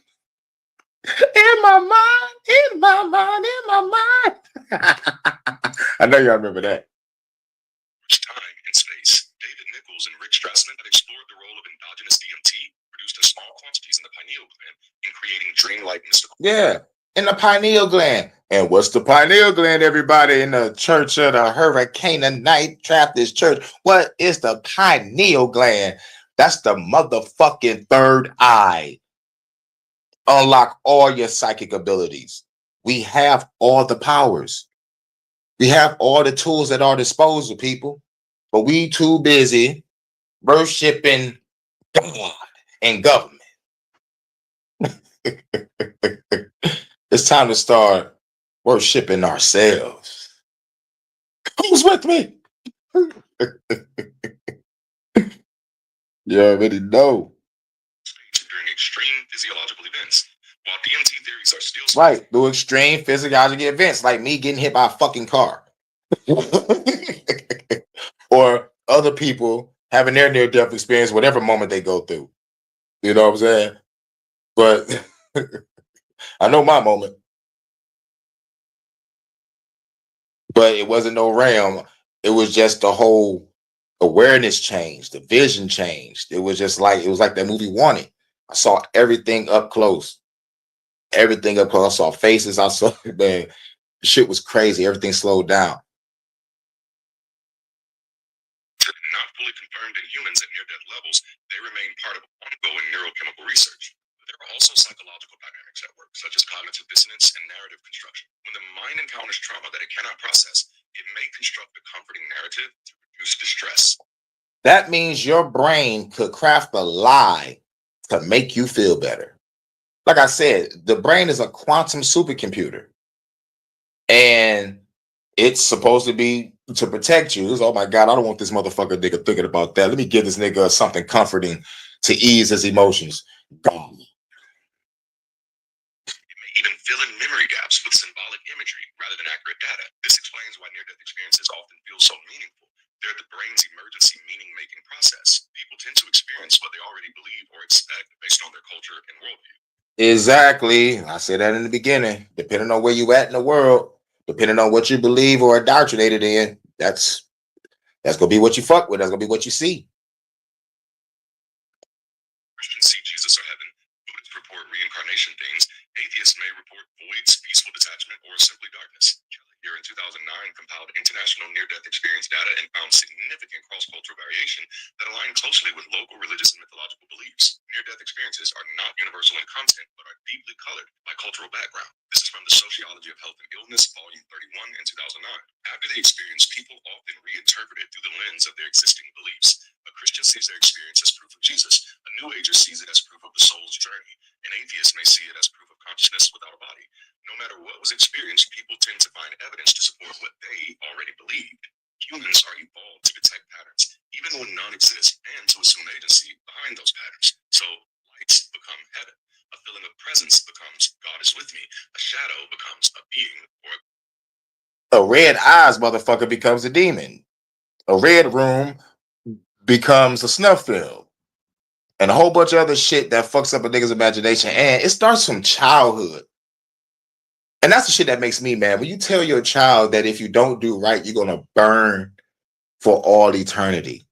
S1: In my mind. In my mind. In my mind. I know y'all remember that.
S3: Time and space. David Nichols and Rick Strassman have explored the role of endogenous DMT produced in small quantities in the pineal gland in creating dreamlike mystical.
S1: Yeah, in the pineal gland. And what's the pineal gland, everybody? In the church of the Hurykaninite Traptist church. What is the pineal gland? That's the motherfucking third eye. Unlock all your psychic abilities. We have all the powers. We have all the tools at our disposal, people. But we too busy worshiping God and government. It's time to start worshiping ourselves. Who's with me? You already know.
S3: During extreme physiological events. While DMT theories are still
S1: right, through extreme physiological events, like me getting hit by a fucking car. Or other people having their near-death experience, whatever moment they go through. You know what I'm saying? But I know my moment. But it wasn't no realm. It was just the whole awareness changed, the vision changed. It was like that movie Wanted. I saw everything up close. Everything up close. I saw faces. I saw, man, shit was crazy. Everything slowed down.
S3: Not fully confirmed in humans at near-death levels, they remain part of ongoing neurochemical research. But there are also psychological dynamics at work, such as cognitive dissonance and narrative construction. When the mind encounters trauma that it cannot process, it may construct a comforting narrative to Use distress.
S1: That means your brain could craft a lie to make you feel better. Like I said, the brain is a quantum supercomputer. And it's supposed to be to protect you. It's, oh my God, I don't want this motherfucker nigga thinking about that. Let me give this nigga something comforting to ease his emotions. Gone.
S3: It may even fill in memory gaps with symbolic imagery rather than accurate data. This explains why near-death experiences often feel so meaningful. They're the brain's emergency meaning-making process. People tend to experience what they already believe or expect based on their culture and worldview.
S1: Exactly. I said that in the beginning. Depending on where you at in the world, depending on what you believe or indoctrinated in, that's gonna be what you fuck with. That's gonna be what you see.
S3: Christians see Jesus or heaven. Buddhists report reincarnation things. Atheists may report voids, peaceful detachment, or simply darkness. Kelly here in 2009 compiled international near-death experience data and found significant cross-cultural variation that aligned closely with local religious and mythological beliefs. Near-death experiences are not universal in content, but are deeply colored by cultural background. This is from the Sociology of Health and Illness, Volume 31 in 2009. After the experience, people often reinterpret it through the lens of their existing beliefs. A Christian sees their experience as proof of Jesus. A New Ager sees it as proof of the soul's journey. An atheist may see it as proof of consciousness without a body. No matter what was experienced, people tend to find evidence to support what they already believed. Humans are evolved to detect patterns, even when none exist, and to assume agency behind those patterns. So lights become heaven. A feeling of presence becomes God is with me. A shadow becomes a being or
S1: A red eyes motherfucker becomes a demon. A red room becomes a snuff film. And a whole bunch of other shit that fucks up a nigga's imagination. And it starts from childhood. And that's the shit that makes me mad. When you tell your child that if you don't do right, you're going to burn for all eternity.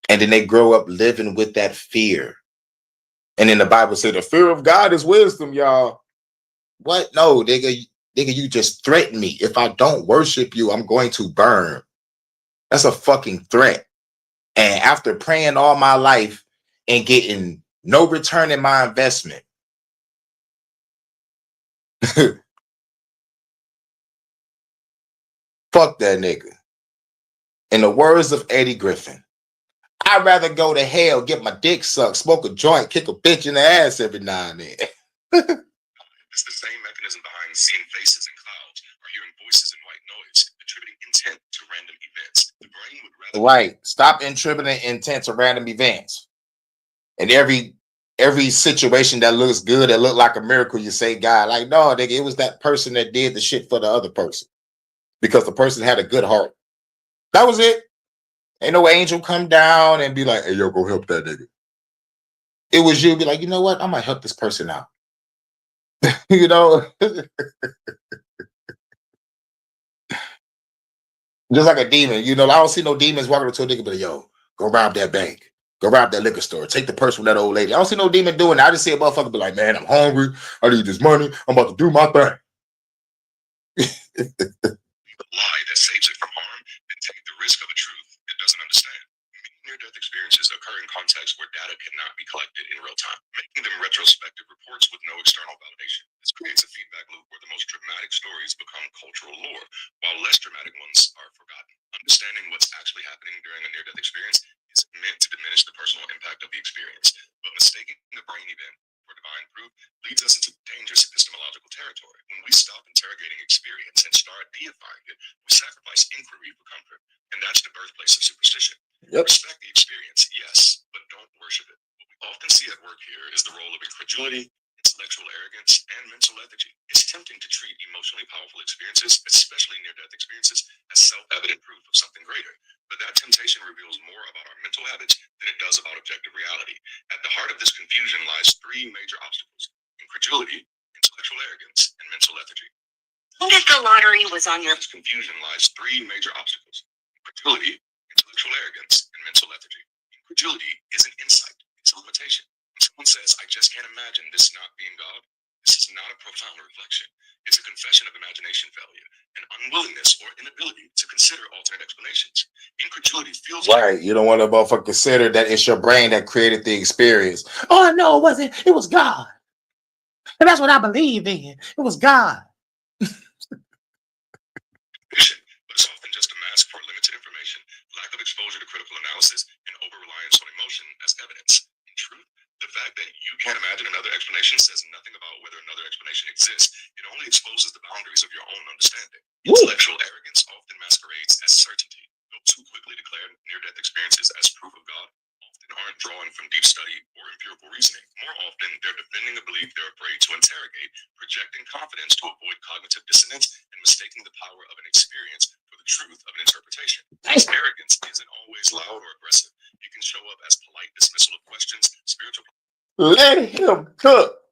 S1: And then they grow up living with that fear. And then the Bible said the fear of God is wisdom, y'all. What? No, nigga, you just threaten me. If I don't worship you, I'm going to burn. That's a fucking threat. And after praying all my life and getting no return in my investment, fuck that nigga. In the words of Eddie Griffin, I'd rather go to hell, get my dick sucked, smoke a joint, kick a bitch in the ass every now and then.
S3: It's the same mechanism behind seeing faces in clouds or hearing voices in white noise, attributing intent to random events. The brain would rather
S1: Right. Stop attributing intent to random events. And every situation that looks good, that look like a miracle, you say, God, like, no, nigga, it was that person that did the shit for the other person. Because the person had a good heart. That was it. Ain't no angel come down and be like, hey, yo, go help that nigga. It was you be like, you know what? I might help this person out. You know? Just like a demon. You know, I don't see no demons walking up to a nigga, but yo, go rob that bank. Go rob that liquor store. Take the purse from that old lady. I don't see no demon doing that. I just see a motherfucker be like, man, I'm hungry. I need this money. I'm about to do my thing.
S3: the lie that saves it from harm than take the risk of a truth it doesn't understand. Many near-death experiences occur in contexts where data cannot be collected in real time, making them retrospective reports with no external validation. This creates a feedback loop where the most dramatic stories become cultural lore, while less dramatic ones are forgotten. Understanding what's actually happening during a near-death experience isn't meant to diminish the personal impact of the experience, but mistaking the brain event for divine proof leads us into dangerous epistemological territory. When we stop interrogating experience and start deifying it, we sacrifice inquiry for comfort, and that's the birthplace of superstition.
S1: Yep.
S3: Respect the experience, yes, but don't worship it. What we often see at work here is the role of incredulity, intellectual arrogance, and mental lethargy. It's tempting to treat emotionally powerful experiences, especially near-death experiences, as self-evident proof of something greater. But that temptation reveals more about our mental habits than it does about objective reality. At the heart of this confusion lies three major obstacles: incredulity, intellectual arrogance, and mental lethargy.
S4: What if the lottery was on your...
S3: This confusion lies three major obstacles: incredulity, intellectual arrogance, and mental lethargy. Incredulity is an insight, it's a limitation. When someone says, I just can't imagine this not being God, this is not a profound reflection. It's a confession of imagination failure, an unwillingness or inability to consider alternate explanations. Incredulity feels
S1: Right. You don't want to motherfucker consider that it's your brain that created the experience. Oh, no, it wasn't. It was God. And that's what I believe in. It was God.
S3: but it's often just a for limited information, lack of exposure to critical analysis, and over-reliance on emotion as evidence. In truth, the fact that you can't imagine another explanation says nothing about whether another explanation exists. It only exposes the boundaries of your own understanding. Intellectual arrogance often masquerades as certainty. Those who quickly declare near-death experiences as proof of God often aren't drawing from deep study or empirical reasoning. More often, they're defending a belief they're afraid to interrogate, projecting confidence to avoid cognitive dissonance, and mistaking the power of an experience for the truth of an interpretation. This arrogance isn't always loud or aggressive. You can show up as polite dismissal of questions, spiritual
S1: Let him cook.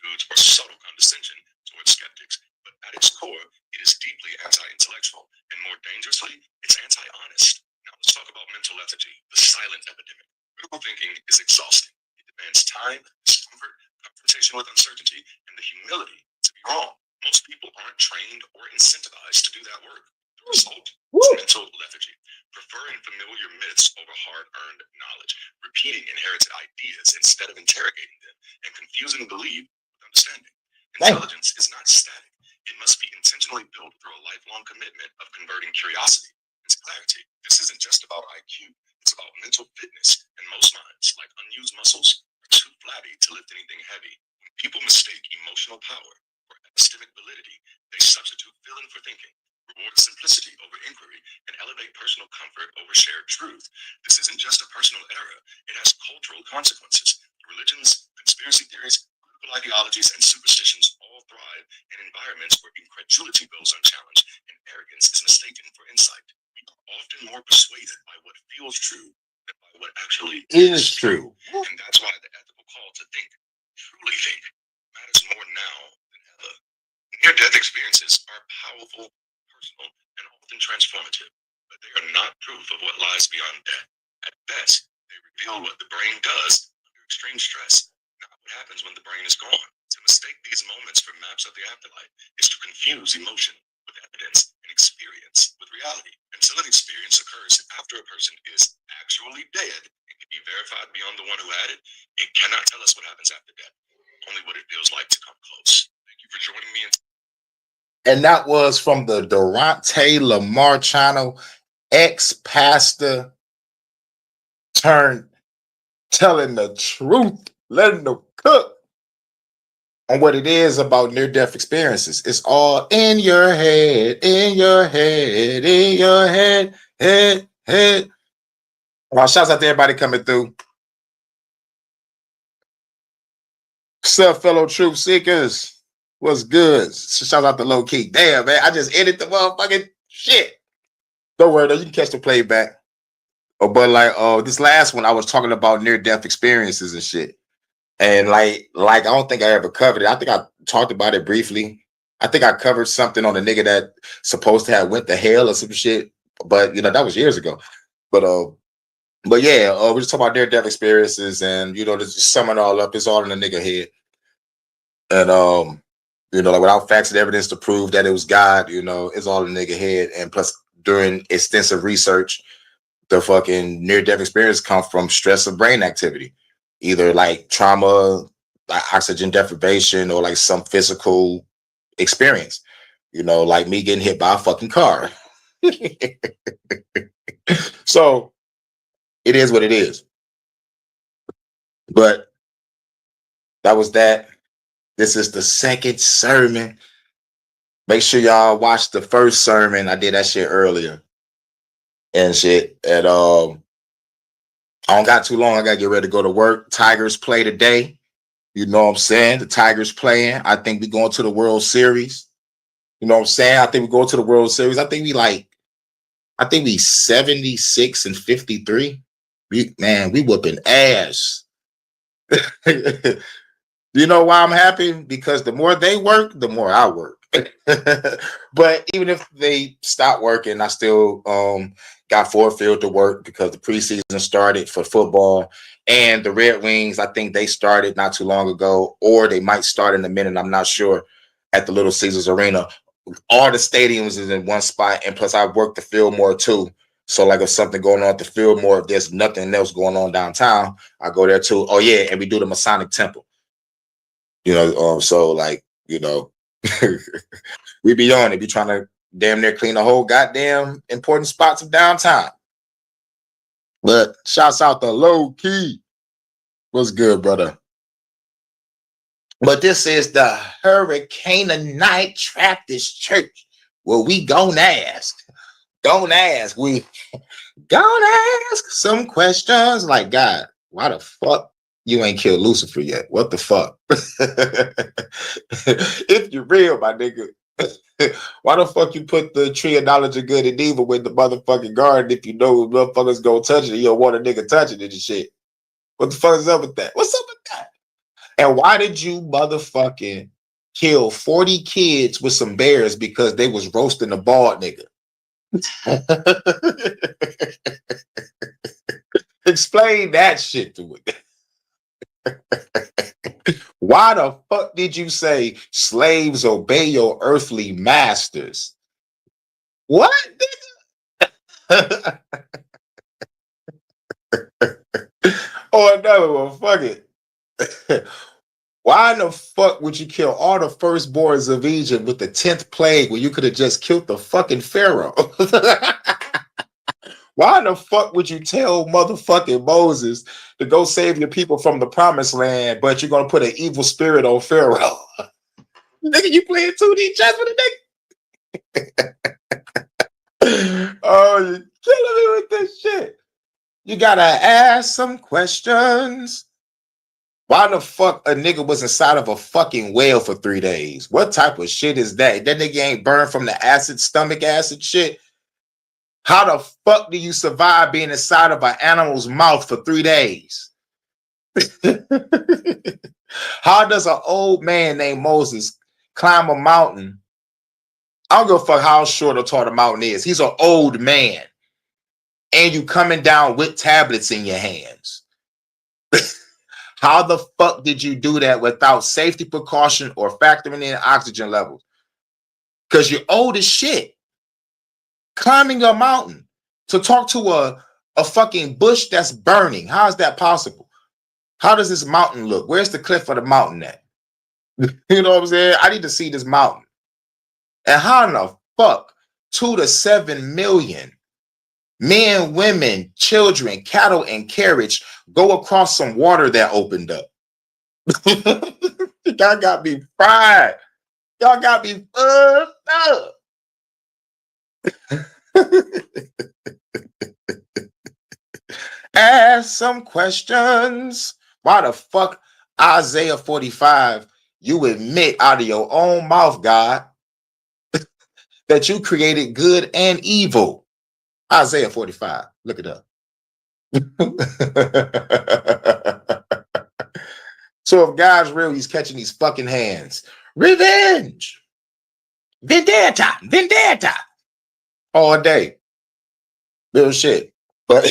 S3: attitudes, or subtle condescension towards skeptics. But at its core, it is deeply anti-intellectual, and more dangerously, it's anti-honest. Now let's talk about mental lethargy, the silent epidemic. Critical thinking is exhausting. It demands time, discomfort, confrontation with uncertainty, and the humility to be wrong. Most people aren't trained or incentivized to do that work. The result is mental lethargy, preferring familiar myths over hard-earned knowledge, repeating inherited ideas instead of interrogating them, and confusing belief with understanding. Intelligence is not static. It must be intentionally built through a lifelong commitment of converting curiosity into clarity. This isn't just about IQ. It's about mental fitness, and most minds, like unused muscles, are too flabby to lift anything heavy. When people mistake emotional power for epistemic validity, they substitute feeling for thinking, reward simplicity over inquiry, and elevate personal comfort over shared truth. This isn't just a personal error. It has cultural consequences. Religions, conspiracy theories, political ideologies, and superstitions all thrive in environments where incredulity goes unchallenged and arrogance is mistaken for insight. We are often more persuaded by what feels true than by what actually
S1: Is true.
S3: And that's why the ethical call to think, truly think, matters more now than ever. Near-death experiences are powerful, personal, and often transformative, but they are not proof of what lies beyond death. At best, they reveal what the brain does under extreme stress, not what happens when the brain is gone. To mistake these moments for maps of the afterlife is to confuse emotion with evidence and experience with reality. Until an experience occurs after a person is actually dead and can be verified beyond the one who had it, it cannot tell us what happens after death, only what it feels like to come close. Thank you for joining me.
S1: And that was from the Durante Lamar channel, ex-pastor turned telling the truth, letting them cook on what it is about near-death experiences. It's all in your head, in your head, in your head, head. Well, shouts out to everybody coming through. What's up, fellow truth seekers? What's good? Shout out to Low Key. Damn, man, I just edited the motherfucking shit. Don't worry, though, you can catch the playback. Oh, but like, this last one, I was talking about near-death experiences and shit. And like I don't think I ever covered it. I think I talked about it briefly. I think I covered something on the nigga that supposed to have went to hell or some shit. But that was years ago. But yeah, we're just talking about near-death experiences, and to just sum it all up, it's all in the nigga head. And like without facts and evidence to prove that it was God, it's all in the nigga head. And plus, during extensive research, the fucking near-death experience come from stress of brain activity, either like trauma, like oxygen deprivation, or like some physical experience. Like me getting hit by a fucking car. So it is what it is. But that was that. This is the second sermon. Make sure y'all watch the first sermon. I did that shit earlier and shit. And I don't got too long. I gotta get ready to go to work. Tigers play today. You know what I'm saying? The Tigers playing. I think we going to the World Series. You know what I'm saying? I think we go to the World Series. I think we 76 and 53. We whooping ass. You know why I'm happy? Because the more they work, the more I work. But even if they stop working, I still got Ford Field to work because the preseason started for football. And the Red Wings, I think they started not too long ago, or they might start in a minute. I'm not sure, at the Little Caesars Arena. All the stadiums is in one spot, and plus I work the field more too. So like if something going on at the field more, if there's nothing else going on downtown, I go there too. Oh yeah, and we do the Masonic Temple. So like, we be on it, be trying to damn near clean the whole goddamn important spots of downtown. But shouts out to Low Key. What's good, brother? But this is the Hurykaninite Traptist Church, where we gonna ask. We gonna ask some questions like, God, why the fuck you ain't killed Lucifer yet? What the fuck? If you're real, my nigga, why the fuck you put the tree of knowledge of good and evil with the motherfucking garden if you know motherfuckers gonna touch it, you don't want a nigga touching it and shit? What the fuck is up with that? What's up with that? And why did you motherfucking kill 40 kids with some bears because they was roasting a bald nigga? Explain that shit to me. Why the fuck did you say slaves obey your earthly masters? What? Or another one, fuck it. Why in the fuck would you kill all the firstborns of Egypt with the 10th plague when you could have just killed the fucking Pharaoh? Why in the fuck would you tell motherfucking Moses to go save your people from the promised land, but you're gonna put an evil spirit on Pharaoh? Nigga, you playing 2D chess with a nigga? Oh, you're killing me with this shit. You gotta ask some questions. Why the fuck a nigga was inside of a fucking whale for 3 days? What type of shit is that? That nigga ain't burned from the acid, stomach acid shit? How the fuck do you survive being inside of an animal's mouth for 3 days? How does an old man named Moses climb a mountain? I don't give a fuck how short or tall the mountain is. He's an old man. And you coming down with tablets in your hands. How the fuck did you do that without safety precaution or factoring in oxygen levels? Because you're old as shit. Climbing a mountain to talk to a fucking bush that's burning. How is that possible? How does this mountain look? Where's the cliff of the mountain at? You know what I'm saying? I need to see this mountain. And how in the fuck 2 to 7 million men, women, children, cattle, and carriage go across some water that opened up? Y'all got me fried. Y'all got me fucked up. Ask some questions. Why the fuck Isaiah 45, you admit out of your own mouth, God, that you created good and evil? Isaiah 45. Look it up. So if God's real, he's catching these fucking hands. Revenge. Vendetta. Vendetta. All day. Little shit. But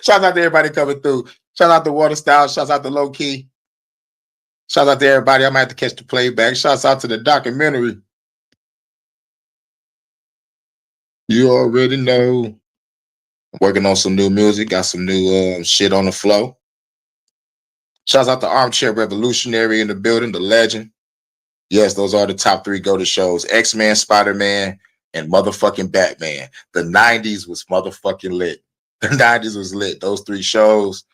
S1: shout out to everybody coming through. Shout out to Water Style. Shout out to Low Key. Shout out to everybody. I might have to catch the playback. Shout out to the documentary. You already know. I'm working on some new music. Got some new shit on the flow. Shout out to Armchair Revolutionary in the building, the legend. Yes, those are the top 3 go-to shows. X-Men, Spider-Man, and motherfucking Batman. The 90s was motherfucking lit. The 90s was lit. Those 3 shows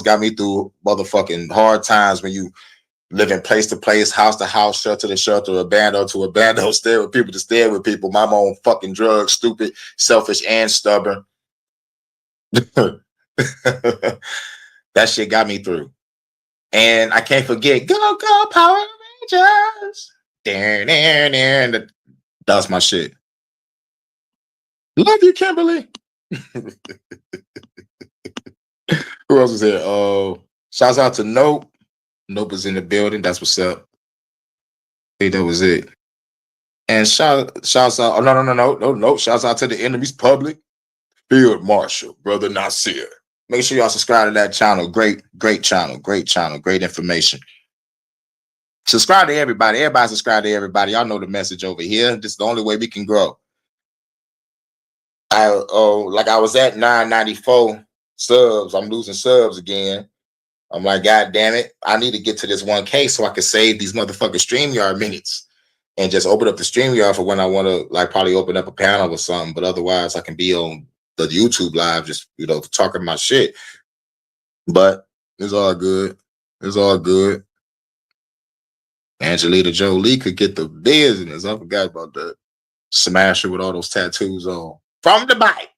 S1: got me through motherfucking hard times when you living place to place, house to house, shelter to shelter, abando to abando, stay with people to stay with people. Mama on fucking drugs, stupid, selfish, and stubborn. That shit got me through. And I can't forget, go, go, Power Rangers. That's my shit. Love you, Kimberly. Who else is here? Oh, shouts out to Nope. Nope is in the building. That's what's up. I think that was it. And shouts out. Oh, no. Shouts out to the enemy's public. Field Marshal, Brother Nasir. Make sure y'all subscribe to that channel. Great channel. Great information. Subscribe to everybody. Everybody subscribe to everybody. Y'all know the message over here. This is the only way we can grow. I was at 994 subs. I'm losing subs again. I'm like, God damn it. I need to get to this 1K so I can save these motherfucking StreamYard minutes and just open up the stream yard for when I want to like probably open up a panel or something. But otherwise, I can be on the YouTube live, just talking my shit. But it's all good. It's all good. Angelina Jolie could get the business. I forgot about that. Smash her with all those tattoos on from the bike.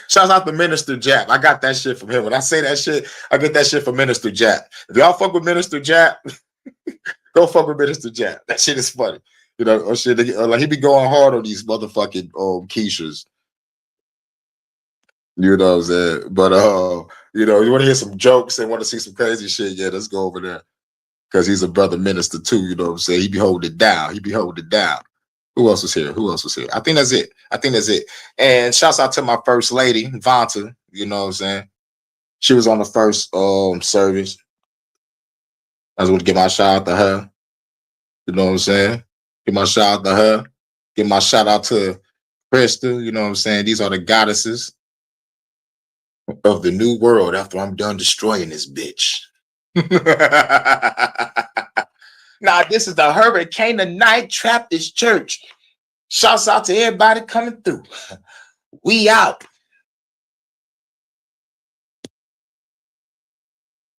S1: Shouts out to Minister Jap. I got that shit from him. When I say that shit, I get that shit from Minister Jap. If y'all fuck with Minister Jap, go fuck with Minister Jap. That shit is funny. Like he be going hard on these motherfucking Keishas. You know what I'm saying? But you want to hear some jokes and want to see some crazy shit, yeah, let's go over there. Because he's a brother minister too, you know what I'm saying? He be holding it down. Who else was here? I think that's it. And shouts out to my first lady, Vanta, you know what I'm saying? She was on the first service. I just want to give my shout out to her. You know what I'm saying? Give my shout out to her. Give my shout out to Crystal, you know what I'm saying? These are the goddesses of the new world after I'm done destroying this bitch. Now, this is the Hurykaninite Traptist Church. Shouts out to everybody coming through. We out.